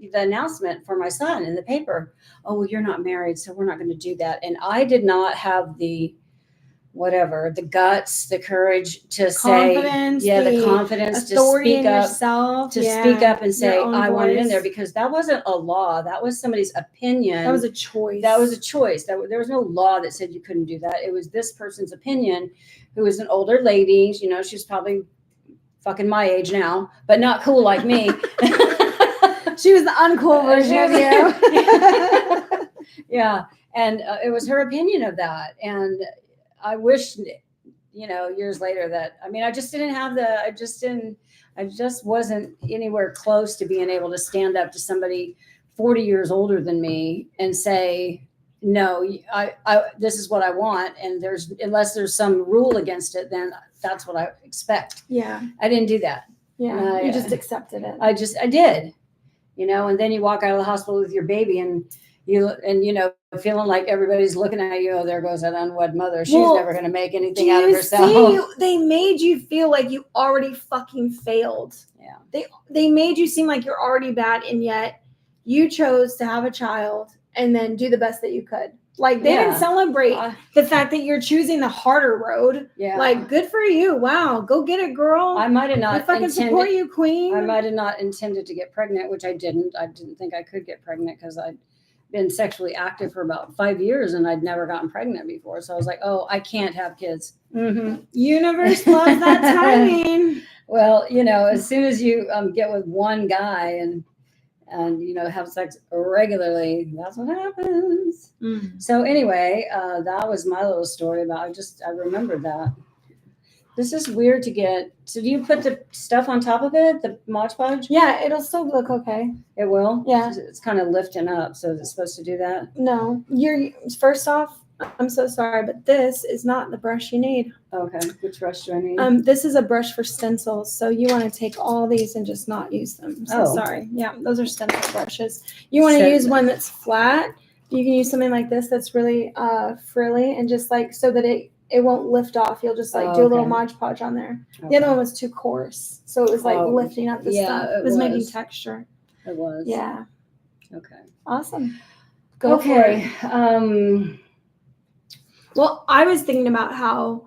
the announcement for my son in the paper. Oh, well, you're not married, so we're not going to do that. And I did not have the guts, the courage to
confidence,
say, the confidence to speak up, speak up and say, I want it in there, because that wasn't a law. That was somebody's opinion.
That was a choice.
There was no law that said you couldn't do that. It was this person's opinion, who was an older lady. She's probably fucking my age now, but not cool like me.
She was the uncool version of you.
Yeah. And it was her opinion of that. And I wish, years later that, I just didn't have I just wasn't anywhere close to being able to stand up to somebody 40 years older than me and say, no, this is what I want. And unless there's some rule against it, then that's what I expect.
Yeah.
I didn't do that.
Yeah. You just accepted it.
I did, and then you walk out of the hospital with your baby and feeling like everybody's looking at you. Oh, there goes that unwed mother. She's never going to make anything out of herself.
They made you feel like you already fucking failed.
Yeah.
They made you seem like you're already bad, and yet you chose to have a child and then do the best that you could. Like, they didn't celebrate the fact that you're choosing the harder road.
Yeah.
Like, good for you. Wow. Go get it, girl.
I might have not
I fucking support you, queen.
I might have not intended to get pregnant, which I didn't. I didn't think I could get pregnant because I'd been sexually active for about 5 years and I'd never gotten pregnant before. So I was like, oh, I can't have kids.
Mm-hmm. Universe loves that timing.
Well, as soon as you get with one guy and have sex regularly, that's what happens.
Mm.
So anyway, that was my little story about, I remembered that. This is weird to get. So do you put the stuff on top of it, the Mod Podge?
Yeah, it'll still look okay.
It will?
Yeah.
It's kind of lifting up, so is it supposed to do that?
No. First off, I'm so sorry, but this is not the brush you need.
Okay. Which brush do I need?
This is a brush for stencils, so you want to take all these and just not use them. So sorry. Yeah, those are stencil brushes. You want to use one that's flat. You can use something like this that's really frilly and just like so that it won't lift off. You'll just do a little Mod Podge on there. Okay. The other one was too coarse, so it was lifting up the stuff. It was making texture.
It was.
Yeah.
Okay.
Awesome. Go for it. Well, I was thinking about how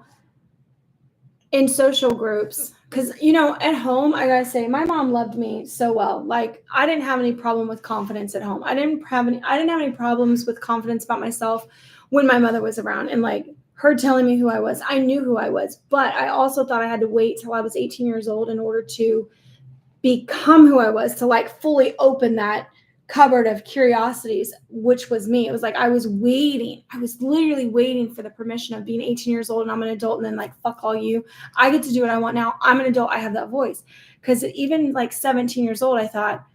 in social groups, because, at home, I gotta say, my mom loved me so well. Like, I didn't have any problem with confidence at home. I didn't have any problems with confidence about myself when my mother was around and like her telling me who I was. I knew who I was, but I also thought I had to wait till I was 18 years old in order to become who I was, to like fully open that cupboard of curiosities, which was me. It was like I was literally waiting for the permission of being 18 years old and I'm an adult, and then like, fuck all you, I get to do what I want now. I'm an adult, I have that voice. Because even like 17 years old, I thought,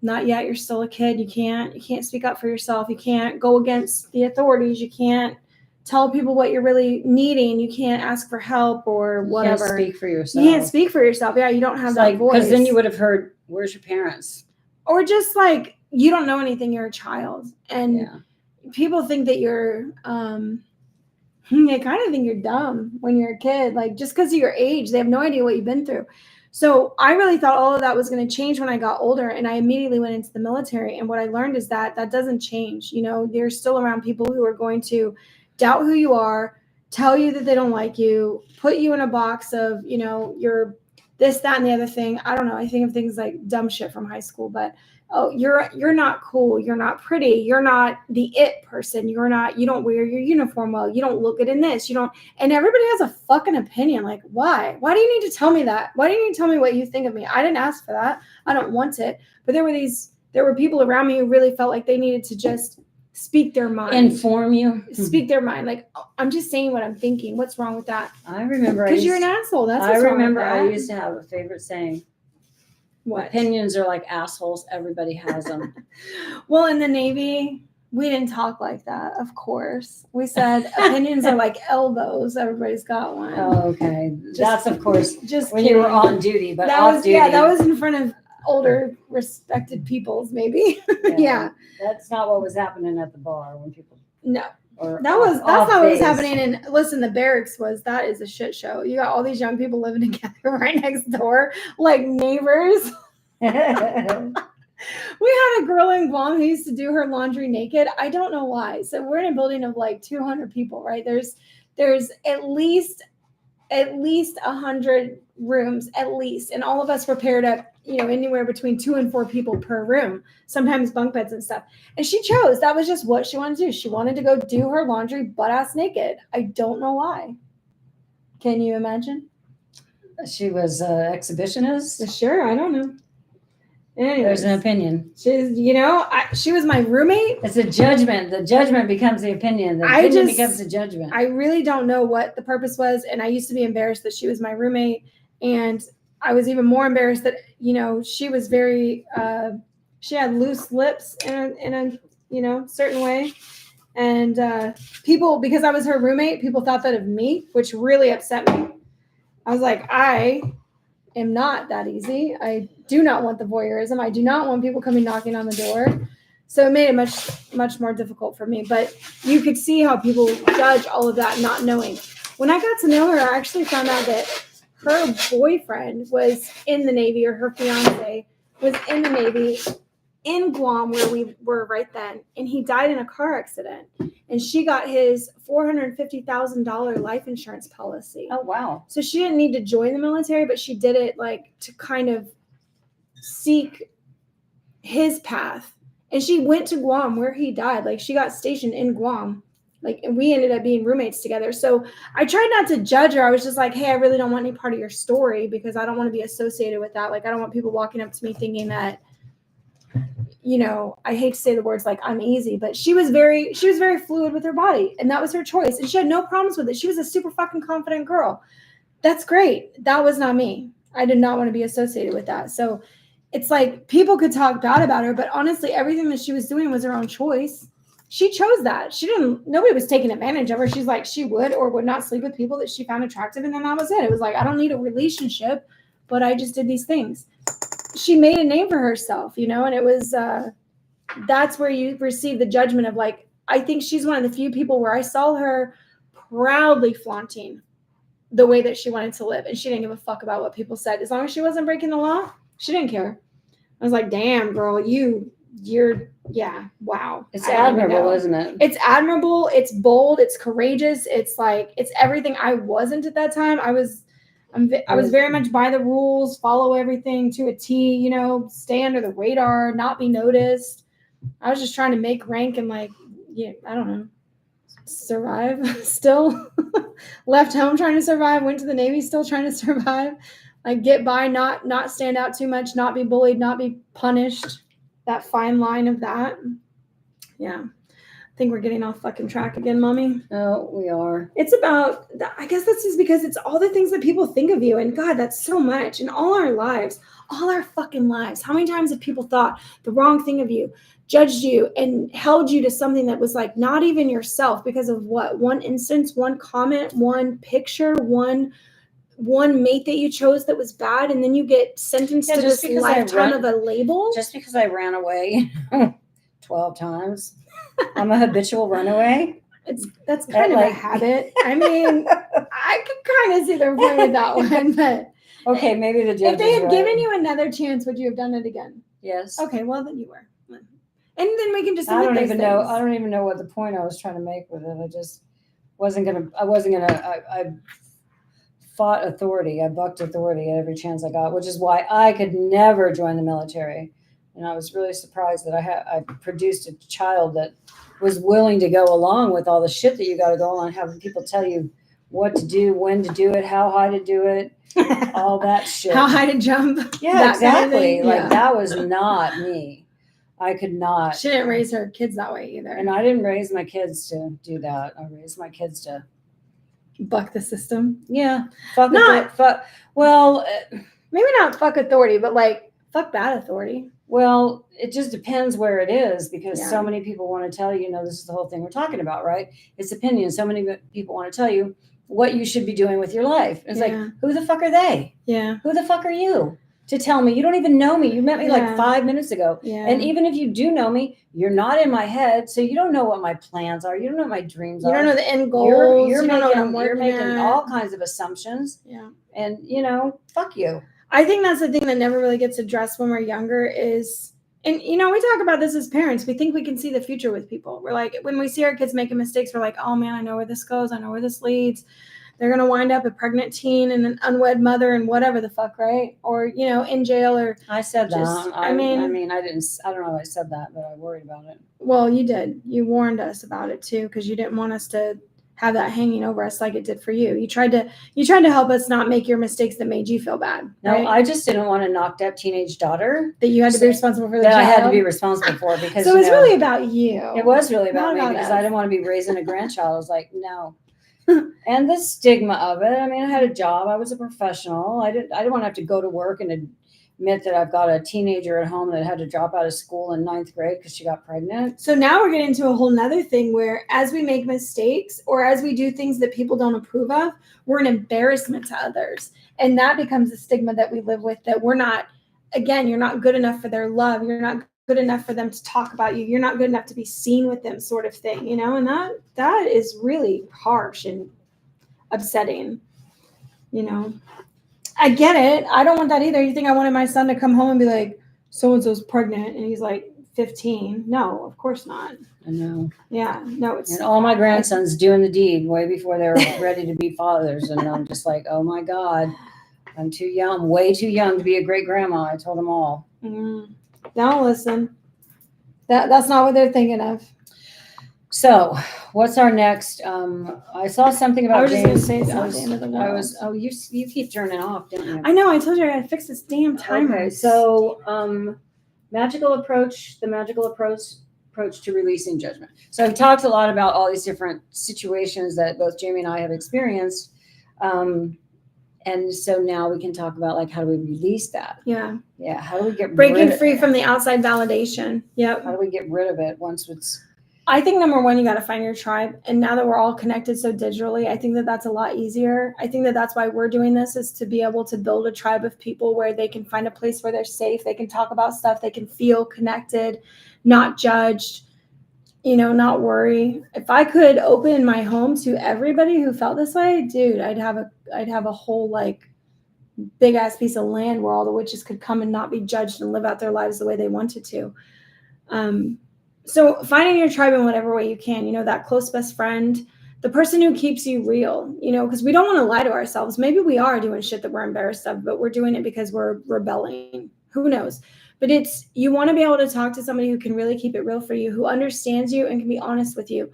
not yet, you're still a kid. You can't speak up for yourself. You can't go against the authorities. You can't tell people what you're really needing. You can't ask for help or whatever.
You can't speak for yourself.
You can't speak for yourself. Yeah, you don't have that voice.
Because then you would have heard, where's your parents?
Or just like, you don't know anything, you're a child. And people think that you're, they kind of think you're dumb when you're a kid. Like, just because of your age, they have no idea what you've been through. So I really thought all of that was going to change when I got older, and I immediately went into the military. And what I learned is that doesn't change. You're still around people who are going to doubt who you are, tell you that they don't like you, put you in a box of, you're this, that, and the other thing. I don't know. I think of things like dumb shit from high school, but you're not cool. You're not pretty. You're not the it person. You don't wear your uniform well. You don't look good in this. And everybody has a fucking opinion. Like, why? Why do you need to tell me that? Why do you need to tell me what you think of me? I didn't ask for that. I don't want it. But there were people around me who really felt like they needed to just speak their mind.
Inform you.
Speak their mind. Like, I'm just saying what I'm thinking. What's wrong with that?
I remember.
Because you're an asshole. That's what's wrong with that.
I used to have a favorite saying.
What?
Opinions are like assholes. Everybody has them.
Well, in the Navy, we didn't talk like that, of course. We said opinions are like elbows. Everybody's got one.
Oh, okay. That's, of course,
just
when
kidding.
You were on duty, but
that
off
was,
duty.
Yeah, that was in front of older, respected peoples, maybe. Yeah.
That's not what was happening at the bar when people...
No. That's not what was happening. And listen, the barracks that is a shit show. You got all these young people living together right next door, like neighbors. We had a girl in Guam who used to do her laundry naked. I don't know why. So we're in a building of like 200 people, right? There's at least 100 rooms at least, and all of us were paired up, anywhere between 2 and 4 people per room, sometimes bunk beds and stuff. And she chose, that was just what she wanted to do. She wanted to go do her laundry butt ass naked. I don't know why. Can you imagine?
She was an exhibitionist?
Sure, I don't know.
There's an opinion.
She's, she was my roommate.
It's a judgment. The judgment becomes the opinion. The opinion becomes the judgment.
I really don't know what the purpose was. And I used to be embarrassed that she was my roommate. And I was even more embarrassed that, she was very, she had loose lips in a certain way. And people, because I was her roommate, people thought that of me, which really upset me. I was like, I am not that easy. I do not want the voyeurism. I do not want people coming knocking on the door. So it made it much, much more difficult for me. But you could see how people judge all of that not knowing. When I got to know her, I actually found out that her boyfriend was in the Navy, or her fiance was in the Navy in Guam, where we were right then. And he died in a car accident. And she got his $450,000 life insurance policy.
Oh, wow.
So she didn't need to join the military, but she did it to kind of seek his path. And she went to Guam where he died. She got stationed in Guam. And we ended up being roommates together. So I tried not to judge her. I was just like, hey, I really don't want any part of your story because I don't want to be associated with that. I don't want people walking up to me thinking that, I hate to say the words I'm easy, but she was very fluid with her body, and that was her choice. And she had no problems with it. She was a super fucking confident girl. That's great. That was not me. I did not want to be associated with that. So it's people could talk bad about her, but honestly, everything that she was doing was her own choice. She chose that. Nobody was taking advantage of her. She's she would or would not sleep with people that she found attractive. And then that was it. It was I don't need a relationship, but I just did these things. She made a name for herself, and it was, that's where you receive the judgment of I think she's one of the few people where I saw her proudly flaunting the way that she wanted to live. And she didn't give a fuck about what people said. As long as she wasn't breaking the law, she didn't care. I was like, damn, girl, yeah, wow.
It's admirable, isn't it?
It's admirable. It's bold. It's courageous. It's it's everything I wasn't at that time. I was very much by the rules, follow everything to a T, stay under the radar, not be noticed. I was just trying to make rank and I don't know, survive still. Left home trying to survive, went to the Navy still trying to survive. Get by, not stand out too much, not be bullied, not be punished. That fine line of that. Yeah. I think we're getting off fucking track again, Mommy.
Oh, we are.
It's about, I guess that's just because it's all the things that people think of you. And God, that's so much in all our lives, all our fucking lives. How many times have people thought the wrong thing of you, judged you, and held you to something that was not even yourself because of what? One instance, one comment, one picture, one mate that you chose that was bad, and then you get sentenced to this lifetime of a label?
Just because I ran away 12 times. I'm a habitual runaway.
That's kind of a habit. I mean, I could kind of see their point with that one, but
okay, maybe the judge.
If they had given you another chance, would you have done it again?
Yes.
Okay, well then you were. And then we can just.
I don't even know what the point I was trying to make with it. I just wasn't gonna. I fought authority. I bucked authority at every chance I got, which is why I could never join the military. And I was really surprised that I produced a child that was willing to go along with all the shit that you got to go on, having people tell you what to do, when to do it, how high to do it, all that shit.
How high to jump.
Yeah, exactly. That was not me. I could not.
She didn't raise her kids that way either.
And I didn't raise my kids to do that. I raised my kids to
buck the system.
Yeah.
Well, maybe not fuck authority, but fuck bad authority.
Well, it just depends where it is because so many people want to tell you, this is the whole thing we're talking about, right? It's opinion. So many people want to tell you what you should be doing with your life. It's who the fuck are they?
Yeah.
Who the fuck are you to tell me? You don't even know me. You met me 5 minutes ago.
Yeah.
And even if you do know me, you're not in my head. So you don't know what my plans are. You don't know what my dreams are.
You don't know the end goals.
You're making all kinds of assumptions.
Yeah.
And, fuck you.
I think that's the thing that never really gets addressed when we're younger is, and we talk about this as parents. We think we can see the future with people. We're when we see our kids making mistakes, we're oh man, I know where this goes. I know where this leads. They're going to wind up a pregnant teen and an unwed mother and whatever the fuck, right? Or, in jail or.
I said that. I don't know if I said that, but I worried about it.
Well, you did. You warned us about it too, because you didn't want us to have that hanging over us like it did for you. You tried to help us not make your mistakes that made you feel bad.
No,
right?
I just didn't want a knocked up teenage daughter
That you had to be responsible for the
that
child.
I had to be responsible for because
So it's really about you.
It was really about
Not
me
about
because
us.
I didn't want to be raising a grandchild. I was like, no. And the stigma of it. I mean, I had a job. I was a professional. I didn't want to have to go to work and admit that I've got a teenager at home that had to drop out of school in 9th grade because she got pregnant.
So now we're getting into a whole nother thing where as we make mistakes or as we do things that people don't approve of, we're an embarrassment to others. And that becomes a stigma that we live with, that we're not, again, you're not good enough for their love. You're not good enough for them to talk about you. You're not good enough to be seen with them, sort of thing, and that is really harsh and upsetting, I get it. I don't want that either. You think I wanted my son to come home and be like, so-and-so's pregnant and he's like 15? No, of course not.
I know.
Yeah, no, it's.
And all my grandsons doing the deed way before they were ready to be fathers. And I'm just like, oh my God, I'm too young, way too young to be a great grandma. I told them all.
Don't listen. That's not what they're thinking of.
So, what's our next? I saw something about.
I was just
James.
going to say it's not the end of the world.
You keep turning off, didn't you?
I know. I told you I got to fix this damn timer.
Okay, so the magical approach to releasing judgment. So I've talked a lot about all these different situations that both Jamie and I have experienced. And so now we can talk about like, how do we release that?
Yeah.
Yeah. How do we get
breaking free from the outside validation? Yep.
How do we get rid of it once it's.
I think number one, you got to find your tribe. And now that we're all connected so digitally, I think that that's a lot easier. I think that that's why we're doing this, is to be able to build a tribe of people where they can find a place where they're safe. They can talk about stuff. They can feel connected, not judged, not worry. If I could open my home to everybody who felt this way, dude, I'd have a whole like big ass piece of land where all the witches could come and not be judged and live out their lives the way they wanted to. So finding your tribe in whatever way you can, that close best friend, the person who keeps you real, because we don't want to lie to ourselves. Maybe we are doing shit that we're embarrassed of, but we're doing it because we're rebelling. Who knows? But you want to be able to talk to somebody who can really keep it real for you, who understands you and can be honest with you.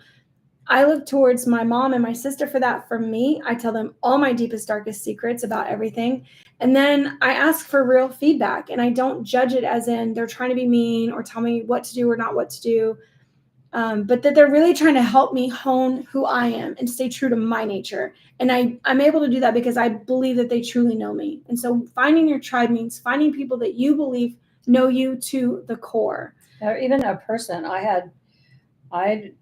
I look towards my mom and my sister for that. For me, I tell them all my deepest, darkest secrets about everything. And then I ask for real feedback, and I don't judge it as in they're trying to be mean or tell me what to do or not what to do. But that they're really trying to help me hone who I am and stay true to my nature. And I'm able to do that because I believe that they truly know me. And so finding your tribe means finding people that you believe know you to the core.
Or even a person. I didn't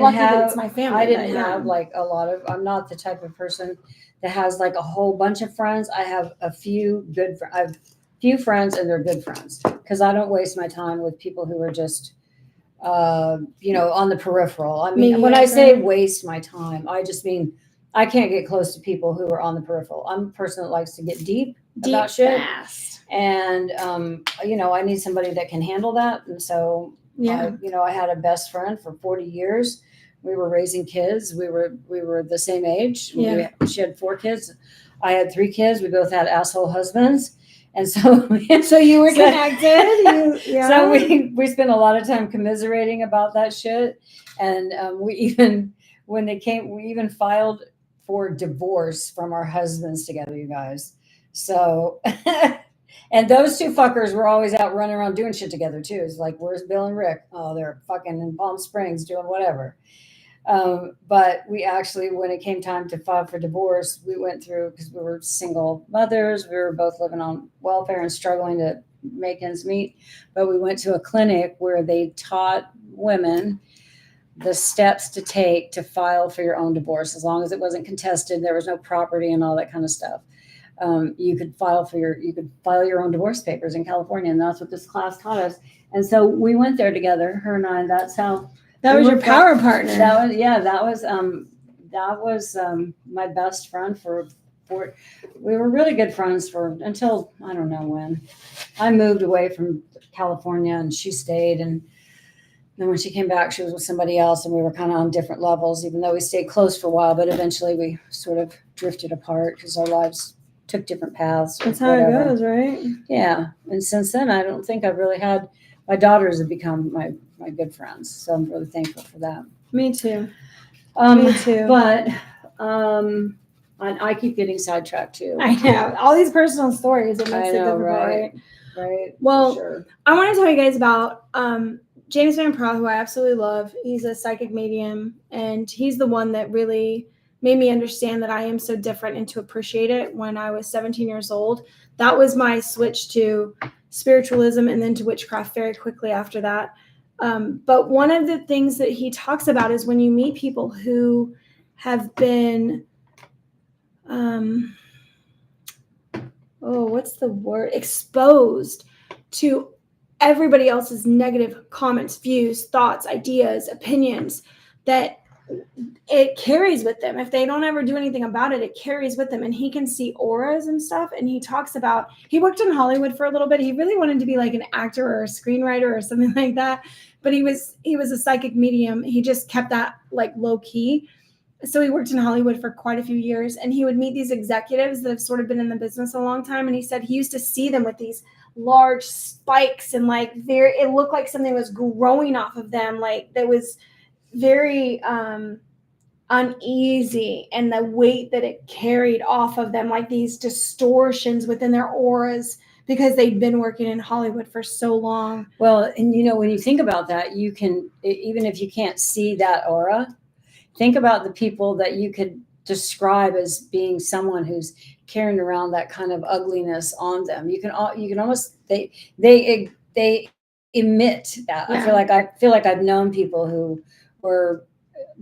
have
it's my family.
I didn't have like a lot of. I'm not the type of person that has like a whole bunch of friends. I have a few good. I have few friends, and they're good friends because I don't waste my time with people who are just, on the peripheral. I mean, when I say waste my time, I just mean I can't get close to people who are on the peripheral. I'm a person that likes to get deep about shit,
fast.
And I need somebody that can handle that, and so.
Yeah.
I had a best friend for 40 years. We were raising kids. We were the same age.
Yeah.
She had 4 kids. I had 3 kids. We both had asshole husbands. And so,
so you were connected.
So we spent a lot of time commiserating about that shit. And we even filed for divorce from our husbands together, you guys. So, and those 2 fuckers were always out running around doing shit together too. It's like, where's Bill and Rick? Oh, they're fucking in Palm Springs doing whatever. But we actually, when it came time to file for divorce, we went through, because we were single mothers. We were both living on welfare and struggling to make ends meet. But we went to a clinic where they taught women the steps to take to file for your own divorce. As long as it wasn't contested, there was no property and all that kind of stuff. You could file your own divorce papers in California, and that's what this class taught us. And so we went there together, her and I. That's how
that was your power partner.
That was my best friend for. We were really good friends until I don't know when. I moved away from California, and she stayed, and then when she came back, she was with somebody else, and we were kind of on different levels. Even though we stayed close for a while, but eventually we sort of drifted apart because our lives took different paths.
That's how it goes, right?
Yeah. And since then, I don't think I've really had, my daughters have become my good friends. So I'm really thankful for that.
Me too. Me too.
But I keep getting sidetracked too.
I know. All these personal stories. It makes it difficult, right?
Right.
Well,
sure.
I want to tell you guys about James Van Praagh, who I absolutely love. He's a psychic medium, and he's the one that really made me understand that I am so different and to appreciate it when I was 17 years old. That was my switch to spiritualism and then to witchcraft very quickly after that. But one of the things that he talks about is when you meet people who have been, what's the word? Exposed to everybody else's negative comments, views, thoughts, ideas, opinions, that it carries with them. If they don't ever do anything about it, it carries with them. And he can see auras and stuff. And he talks about, he worked in Hollywood for a little bit. He really wanted to be like an actor or a screenwriter or something like that. But he was a psychic medium. He just kept that like low key. So he worked in Hollywood for quite a few years, and he would meet these executives that have sort of been in the business a long time. And he said he used to see them with these large spikes and like it looked like something was growing off of them. Like that was very uneasy, and the weight that it carried off of them, like these distortions within their auras, because they'd been working in Hollywood for so long.
Well, and when you think about that, you can, even if you can't see that aura, think about the people that you could describe as being someone who's carrying around that kind of ugliness on them. You can almost, they emit that.
Yeah.
I feel like I've known people who were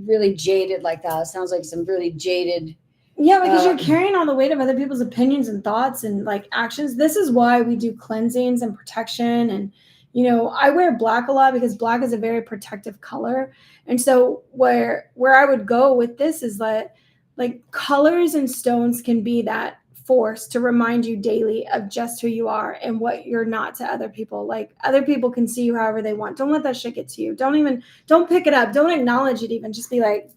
really jaded like that. It sounds like some really jaded.
Yeah, because you're carrying all the weight of other people's opinions and thoughts and like actions. This is why we do cleansings and protection. And, I wear black a lot because black is a very protective color. And so where I would go with this is that like colors and stones can be that force to remind you daily of just who you are and what you're not to other people. Like other people can see you however they want. Don't let that shit get to you. Don't pick it up. Don't acknowledge it even. Just be like,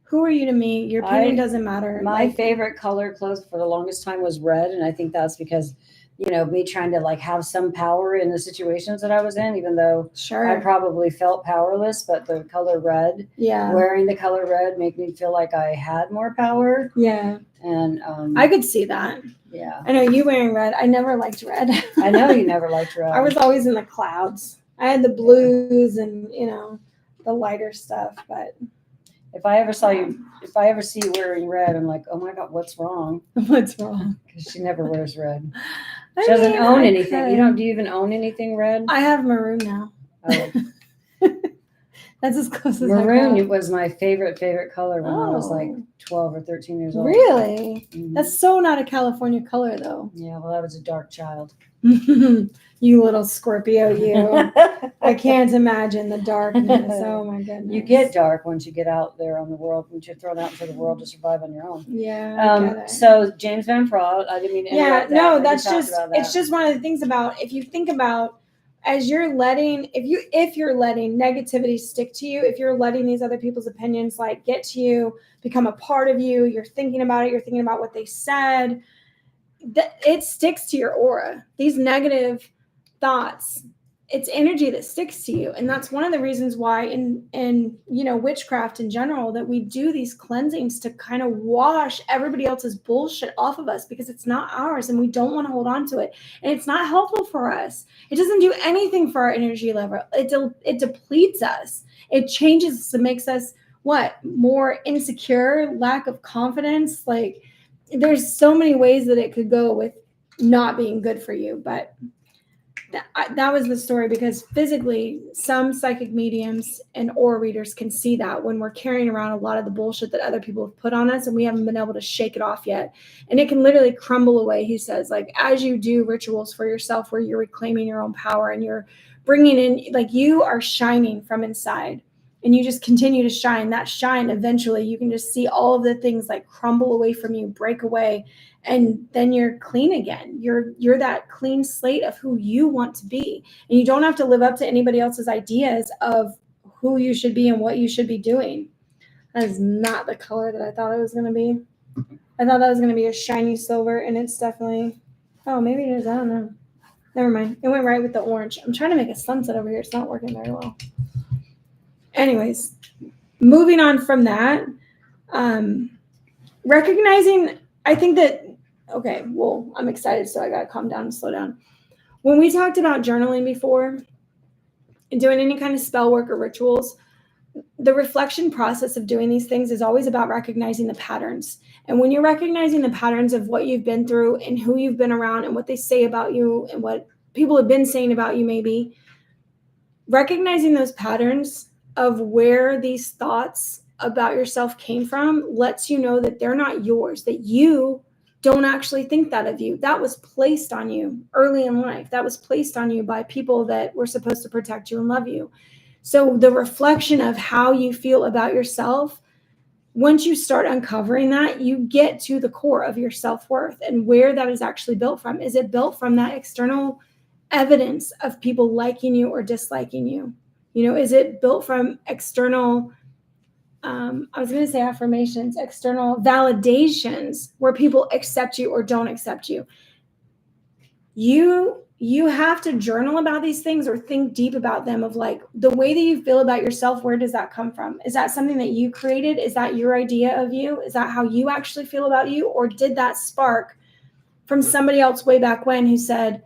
who are you to me? Your opinion doesn't matter.
My favorite color clothes for the longest time was red. And I think that's because, me trying to like have some power in the situations that I was in, even though I probably felt powerless, but the color red, wearing the color red made me feel like I had more power.
Yeah.
And
I could see that.
Yeah.
I know you wearing red. I never liked red.
I know you never liked red.
I was always in the clouds. I had the blues and, the lighter stuff, but
if I ever see you wearing red, I'm like, oh my God, what's wrong?
What's wrong?
Because she never wears red. She doesn't own anything. Do you even own anything red?
I have maroon now.
Oh.
That's as close as
maroon was my favorite color when I was like 12 or 13 years old.
Really? Mm-hmm. That's so not a California color though.
Yeah, well, I was a dark child.
You little Scorpio, you. I can't imagine the darkness. Oh my goodness.
You get dark once you get out there on the world, once you're thrown out into the world to survive on your own.
Yeah.
So James Van Praagh, I didn't mean to interrupt
it's just one of the things about, if you think about, as you're letting, if you're letting negativity stick to you, if you're letting these other people's opinions like get to you, become a part of you, you're thinking about it, you're thinking about what they said, it sticks to your aura. These negative thoughts, it's energy that sticks to you. And that's one of the reasons why in witchcraft in general, that we do these cleansings to kind of wash everybody else's bullshit off of us, because it's not ours and we don't want to hold on to it. And it's not helpful for us. It doesn't do anything for our energy level. It depletes us. It changes us. It makes us more insecure, lack of confidence. Like there's so many ways that it could go with not being good for you. But that was the story, because physically some psychic mediums and aura readers can see that when we're carrying around a lot of the bullshit that other people have put on us and we haven't been able to shake it off yet. And it can literally crumble away. He says, like, as you do rituals for yourself where you're reclaiming your own power and you're bringing in, like, you are shining from inside and you just continue to shine, that shine, eventually you can just see all of the things like crumble away from you, break away. And then you're clean again. You're that clean slate of who you want to be. And you don't have to live up to anybody else's ideas of who you should be and what you should be doing. That is not the color that I thought it was going to be. I thought that was going to be a shiny silver, and it's definitely, maybe it is. I don't know. Never mind. It went right with the orange. I'm trying to make a sunset over here. It's not working very well. Anyways, moving on from that, recognizing, I think that, okay, well, I'm excited, so I got to calm down and slow down. When we talked about journaling before and doing any kind of spell work or rituals, the reflection process of doing these things is always about recognizing the patterns. And when you're recognizing the patterns of what you've been through and who you've been around and what they say about you and what people have been saying about you, maybe recognizing those patterns of where these thoughts about yourself came from lets you know that they're not yours, that you don't actually think that of you. That was placed on you early in life. That was placed on you by people that were supposed to protect you and love you. So the reflection of how you feel about yourself, once you start uncovering that, you get to the core of your self-worth and where that is actually built from. Is it built from that external evidence of people liking you or disliking you? You know, is it built from external, I was going to say affirmations, external validations where people accept you or don't accept you? You have to journal about these things or think deep about them, of like the way that you feel about yourself. Where does that come from? Is that something that you created? Is that your idea of you? Is that how you actually feel about you? Or did that spark from somebody else way back when who said,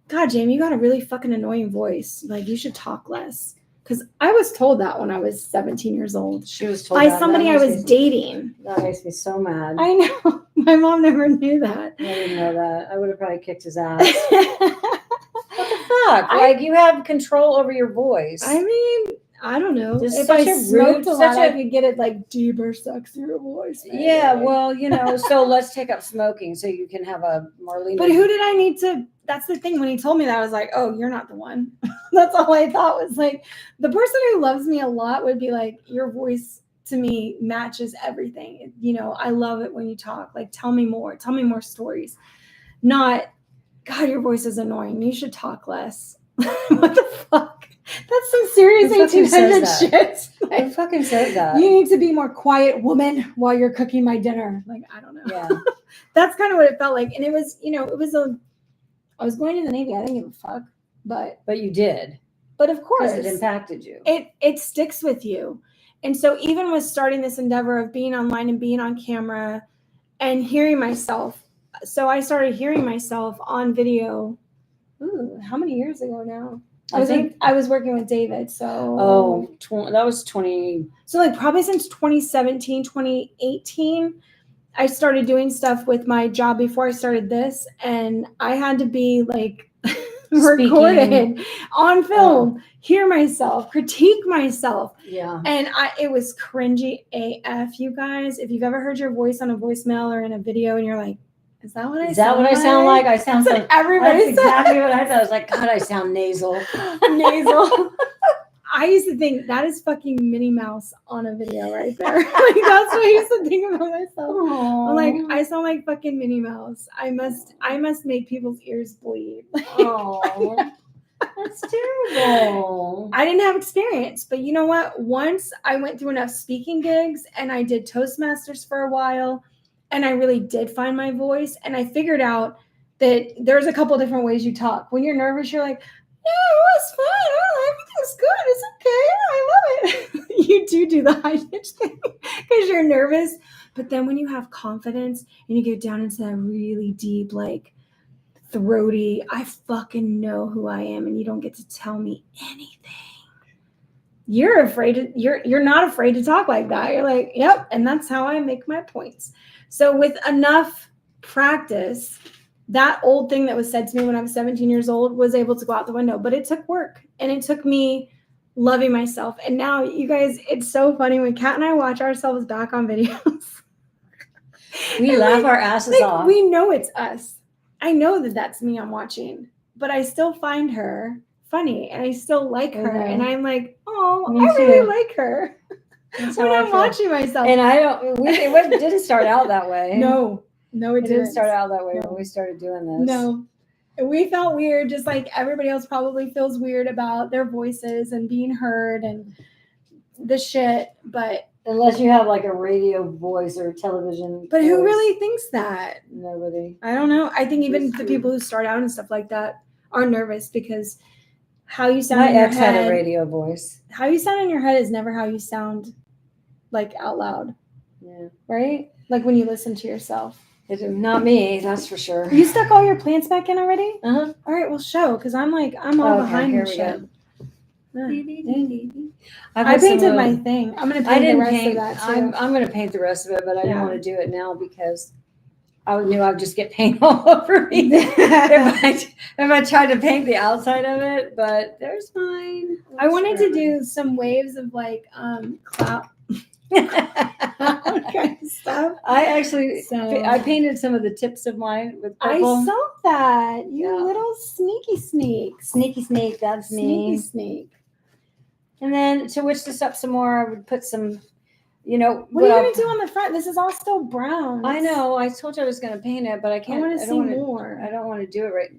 God, Jamie, you got a really fucking annoying voice. Like, you should talk less. Because I was told that when I was 17 years old.
She was told
by
that.
somebody I was dating.
That makes me so mad.
I know. My mom never knew that.
I didn't know that. I would have probably kicked his ass. What the fuck? Like, you have control over your voice.
I mean, I don't know.
Just
if
such
I
a
smoked
rude,
a lot,
such
I
a-
could get it like deeper, sexier voice. maybe.
Yeah, well, you know, so let's take up smoking so you can have a Marlena.
But who did I need to? That's the thing. When he told me that, I was like, oh, you're not the one. That's all I thought was like, the person who loves me a lot would be like, your voice to me matches everything. You know, I love it when you talk. Like, tell me more stories. Not, God, your voice is annoying. You should talk less. What the fuck? That's some serious
Who fucking
1800
says
shit.
Who
Like,
fucking said that?
you need to be more quiet, woman, while you're cooking my dinner. Like, I don't know.
Yeah.
That's kind of what it felt like. And it was, you know, I was going to the Navy. I didn't give a fuck.
But you did.
But of course,
Because it impacted you.
It sticks with you. And so even with starting this endeavor of being online and being on camera and hearing myself. So I started hearing myself on video. Ooh, how many years ago now? I was working with David. So
that was 20.
So like probably since 2017, 2018, I started doing stuff with my job before I started this, and I had to be like recorded on film, hear myself, critique myself.
Yeah.
And it was cringy AF, you guys. If you've ever heard your voice on a voicemail or in a video and you're like, is that what I sound like?
I sound like? I sound
That's what everybody
That's exactly what I thought. I was like, God, I sound nasal.
Nasal. I used to think that is fucking Minnie Mouse on a video right there. Like, that's what I used to think about myself.
Aww.
I'm like, I sound like fucking Minnie Mouse. I must make people's ears bleed.
Oh, that's terrible.
I didn't have experience, but you know what? Once I went through enough speaking gigs and I did Toastmasters for a while, and I really did find my voice, and I figured out that there's a couple different ways you talk. When you're nervous, you're like, yeah, it's fine. Everything's good. It's okay. I love it. You do the high pitch thing because you're nervous. But then when you have confidence and you get down into that really deep, like throaty, I fucking know who I am and you don't get to tell me anything. You're not afraid to talk like that. You're like, yep. And that's how I make my points. So with enough practice, that old thing that was said to me when I was 17 years old was able to go out the window, but it took work and it took me loving myself. And now you guys, it's so funny when Kat and I watch ourselves back on videos.
We laugh our asses off.
We know it's us. I know that that's me I'm watching, but I still find her funny and I still like her.
Mm-hmm.
And I'm like, oh,
Me
I
too.
really like her.
That's
when I'm watching myself.
And it didn't start out that way.
No, it
didn't start out that way when we started doing this.
No. We felt weird, just like everybody else probably feels weird about their voices and being heard and the shit. But
unless you have like a radio voice or television.
But who really thinks that?
Nobody.
I don't know. I think even the people who start out and stuff like that are nervous because how you sound
My
in your
ex
head.
had a radio voice.
How you sound in your head is never how you sound like out loud,
Yeah.
right? Like when you listen to yourself.
Not me, that's for sure.
You stuck all your plants back in already?
Uh-huh.
All right, well, show, because I'm all behind
here
and
we
shit.
go.
I painted my thing. I'm gonna paint the rest of that too.
I'm gonna paint the rest of it, but I didn't want to do it now because I knew I'd just get paint all over me if I tried to paint the outside of it. But there's mine.
I wanted to do some waves of like cloud kind of stuff.
I painted some of the tips of mine with purple.
I saw that. You
Yeah.
little sneaky sneak.
Sneaky snake, that's me.
Sneaky sneak.
And then to witch this up some more, I would put some, you know.
What are you going to do on the front? This is all still brown.
I know. I told you I was going to paint it, but I can't.
I want to see more.
I don't want to do it right.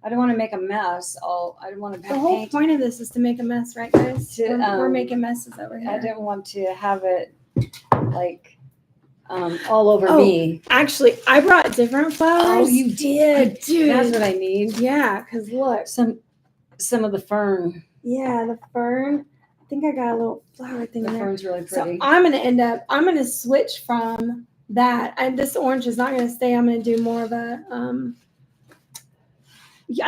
I don't want to make a mess. I don't want to.
The whole point of this is to make a mess, right, guys? We're making messes over here.
I didn't want to have it like all over me.
Actually, I brought different flowers.
Oh, you did.
Dude.
That's what I need.
Yeah, because look.
Some of the fern.
Yeah, the fern. I think I got a little flower thing
the
there.
The fern's really pretty.
So I'm going to switch from that. This orange is not going to stay. I'm going to do more of a, I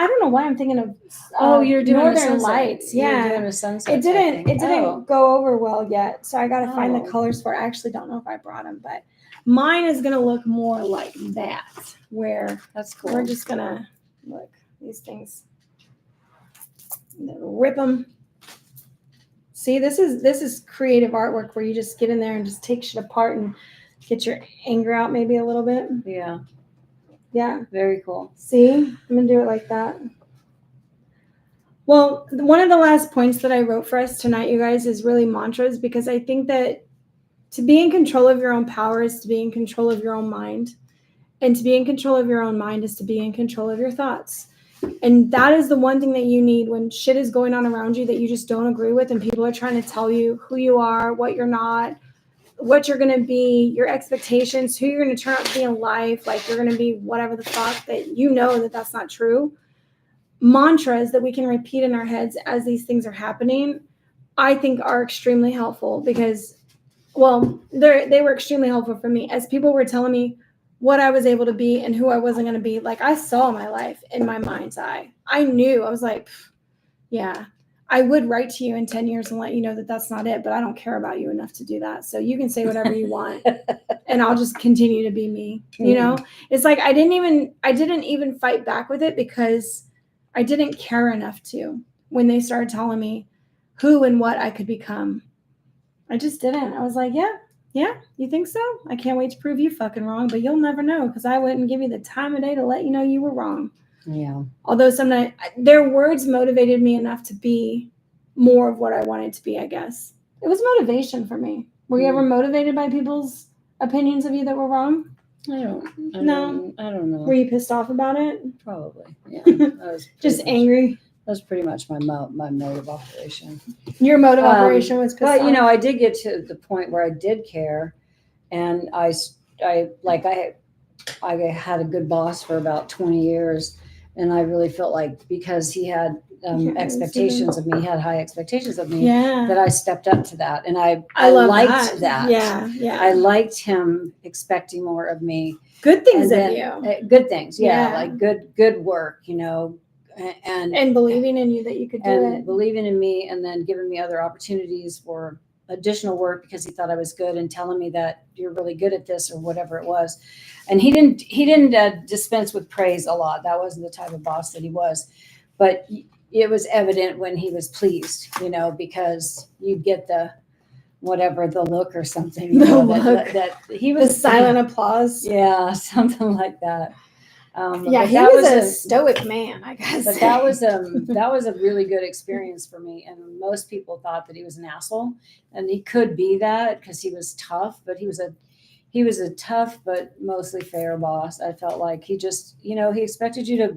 don't know why I'm thinking of
you're doing
Northern Lights. Yeah.
You're doing a sunset.
It didn't go over well yet. So I got to find the
Oh.
colors for it. I actually don't know if I brought them, but mine is going to look more like that, where
That's cool.
we're just going to look these things. Rip them. See, this is creative artwork where you just get in there and just take shit apart and get your anger out maybe a little bit.
Yeah.
Yeah.
Very cool.
See, I'm going to do it like that. Well, one of the last points that I wrote for us tonight, you guys, is really mantras, because I think that to be in control of your own power is to be in control of your own mind. And to be in control of your own mind is to be in control of your thoughts. And that is the one thing that you need when shit is going on around you that you just don't agree with, and people are trying to tell you who you are, what you're not, what you're going to be, your expectations, who you're going to turn out to be in life, like you're going to be whatever the fuck, that you know that that's not true. Mantras that we can repeat in our heads as these things are happening, I think are extremely helpful because, well, they were extremely helpful for me as people were telling me what I was able to be and who I wasn't going to be. Like, I saw my life in my mind's eye. I knew. I was like, yeah, I would write to you in 10 years and let you know that that's not it, but I don't care about you enough to do that. So you can say whatever you want and I'll just continue to be me. You know, it's like, I didn't even fight back with it because I didn't care enough to when they started telling me who and what I could become. I just didn't. I was like, yeah, you think so? I can't wait to prove you fucking wrong, but you'll never know because I wouldn't give you the time of day to let you know you were wrong.
Yeah.
Although sometimes their words motivated me enough to be more of what I wanted to be, I guess. It was motivation for me. Were you ever motivated by people's opinions of you that were wrong?
I don't know.
Were you pissed off about it?
Probably. Yeah. That was
just angry.
That was pretty much my mode of operation.
Your mode of operation was pissed off.
But, you know, I did get to the point where I did care. And I had a good boss for about 20 years. And I really felt like because he had expectations of me, had high expectations of me, that I stepped up to that. And I liked that.
Yeah.
I liked him expecting more of me.
Good things of you.
Good things. Yeah. Like good work, you know. And
believing in you that you could do it.
Believing in me and then giving me other opportunities for additional work because he thought I was good and telling me that you're really good at this or whatever it was. And he didn't dispense with praise a lot. That wasn't the type of boss that he was. But it was evident when he was pleased, you know, because you get the look or something. You know, that he was
the silent applause.
Yeah, something like that.
He was a stoic man, I guess.
But that was a really good experience for me. And most people thought that he was an asshole, and he could be that because he was tough. But he was a tough but mostly fair boss. I felt like he just, you know, he expected you to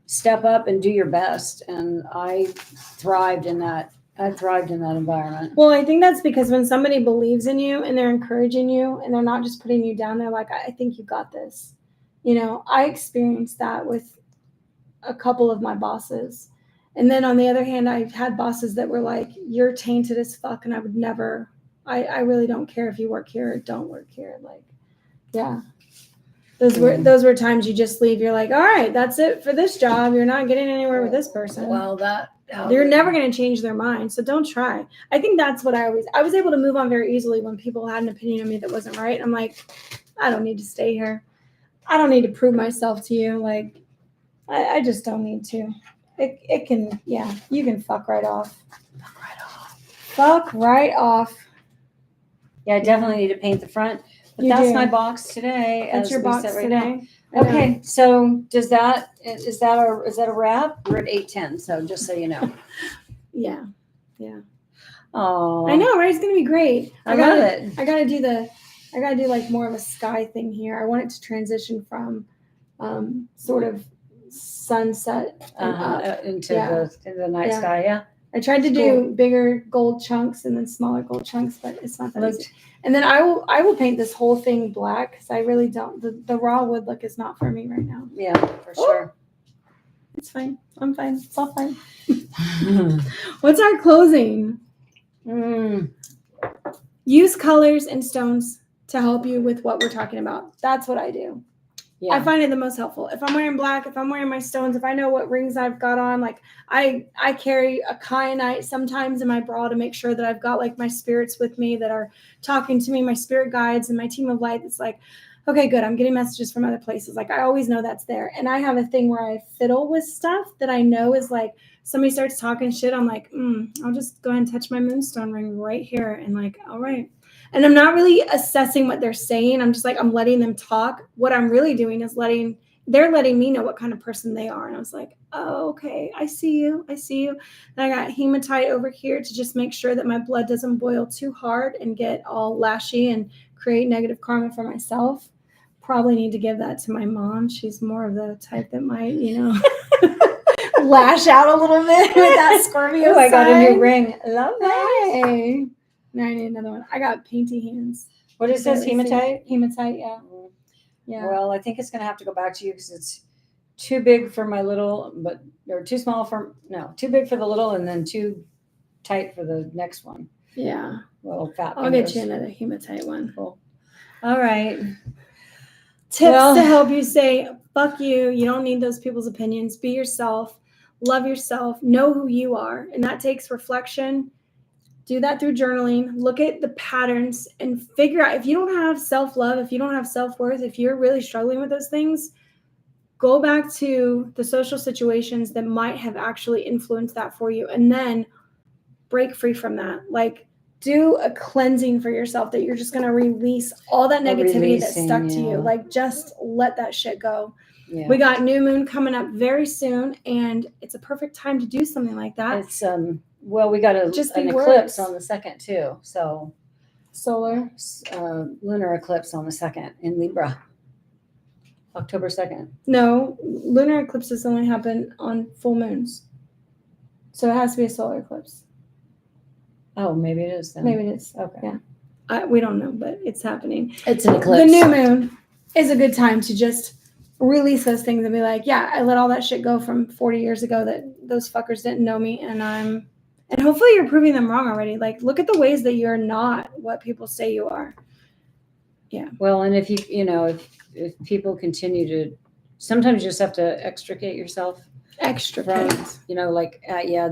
step up and do your best, and I thrived in that. Environment.
Well, I think that's because when somebody believes in you and they're encouraging you and they're not just putting you down, they're like, I think you got this. You know, I experienced that with a couple of my bosses. And then on the other hand, I've had bosses that were like, you're tainted as fuck and I would never I really don't care if you work here or don't work here. Like, yeah. Those were times you just leave. You're like, all right, that's it for this job. You're not getting anywhere with this person.
Well,
you're never going to change their mind. So don't try. I think that's what I was able to move on very easily when people had an opinion of me that wasn't right. I'm like, I don't need to stay here. I don't need to prove myself to you. Like, I just don't need to. It can, yeah, you can fuck right off. Fuck right off.
Yeah, I definitely need to paint the front. But that's my box today.
That's your box today.
Okay, so is that a wrap? We're at 8:10, so just so you know.
Yeah.
Oh,
I know, right? It's gonna be great.
I love it.
I gotta do like more of a sky thing here. I want it to transition from sort of sunset
into the night sky. Yeah.
I tried to do bigger gold chunks and then smaller gold chunks, but it's not that easy. And then I will paint this whole thing black because I really don't. The raw wood look is not for me right now.
Yeah, for sure.
It's fine. I'm fine. It's all fine. What's our closing? Use colors and stones to help you with what we're talking about. That's what I do. Yeah. I find it the most helpful. If I'm wearing black, if I'm wearing my stones, if I know what rings I've got on, like I carry a kyanite sometimes in my bra to make sure that I've got like my spirits with me that are talking to me, my spirit guides and my team of light. It's like, okay, good. I'm getting messages from other places. Like I always know that's there. And I have a thing where I fiddle with stuff that I know is like, somebody starts talking shit. I'm like, I'll just go ahead and touch my moonstone ring right here. And like, all right. And I'm not really assessing what they're saying. I'm just like, I'm letting them talk. What I'm really doing is they're letting me know what kind of person they are. And I was like, oh, okay, I see you. And I got hematite over here to just make sure that my blood doesn't boil too hard and get all lashy and create negative karma for myself. Probably need to give that to my mom. She's more of the type that might, lash out a little bit with that Scorpio
I got a new ring. Love that.
Hey. Now I need another one. I got painty hands.
What is this? Hematite?
Hematite, yeah. Yeah.
Well, I think it's going to have to go back to you because it's too big for my little, or too big for the little and then too tight for the next one.
Yeah.
Little fat
I'll get you another hematite one.
Cool. All right.
Tips to help you say, fuck you. You don't need those people's opinions. Be yourself. Love yourself. Know who you are. And that takes reflection. Do that through journaling. Look at the patterns and figure out if you don't have self-love, if you don't have self-worth, if you're really struggling with those things, go back to the social situations that might have actually influenced that for you and then break free from that. Like do a cleansing for yourself that you're just going to release all that negativity that stuck to you. Like just let that shit go. Yeah. We got new moon coming up very soon and it's a perfect time to do something like that.
It's well, we got an eclipse on the 2nd too. So
solar,
lunar eclipse on the 2nd in Libra, October 2nd.
No, lunar eclipses only happen on full moons. So it has to be a solar eclipse.
Oh, maybe it is then.
Maybe it is.
Okay.
Yeah. We don't know, but it's happening.
It's an eclipse.
The new moon is a good time to just release those things and be like, yeah, I let all that shit go from 40 years ago that those fuckers didn't know me and hopefully you're proving them wrong already. Like, look at the ways that you're not what people say you are. Yeah.
Well, and if if people continue to, sometimes you just have to extricate yourself.
Extricate.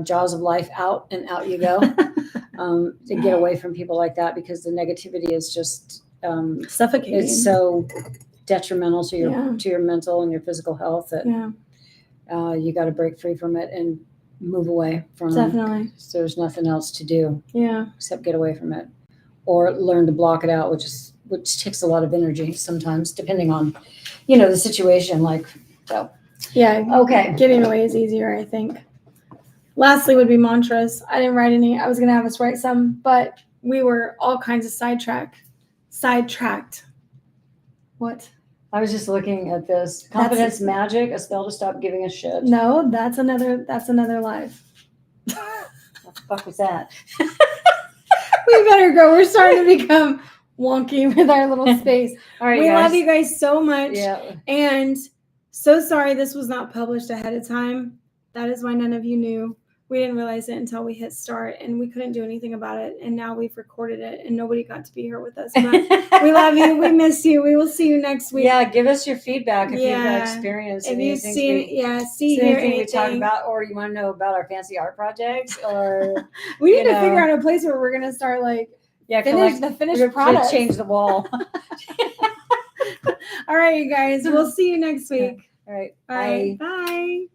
Jaws of life out and out you go. To get away from people like that because the negativity is just
suffocating.
It's so detrimental to your mental and your physical health that you got to break free from it and move away from
Definitely.
it. So there's nothing else to do except get away from it or learn to block it out, which takes a lot of energy sometimes depending on the situation. Okay,
getting away is easier, I think. Lastly would be mantras. I didn't write any. I was gonna have us write some, but we were all kinds of sidetracked. What?
I was just looking at this. Confidence magic, a spell to stop giving a shit.
No, that's another live.
What the fuck was that?
We better go. We're starting to become wonky with our little space.
All right,
we
guys.
love you guys so much.
Yeah.
And so sorry this was not published ahead of time. That is why none of you knew. We didn't realize it until we hit start, and we couldn't do anything about it. And now we've recorded it, and nobody got to be here with us. But we love you. We miss you. We will see you next week.
Yeah, give us your feedback if you've experienced
if you've seen,
hear anything we talk about, or you want to know about our fancy art projects, or
we need to figure out a place where we're gonna start finish the finished product.
Change the wall.
All right, you guys. We'll see you next week.
All right.
Bye. Bye.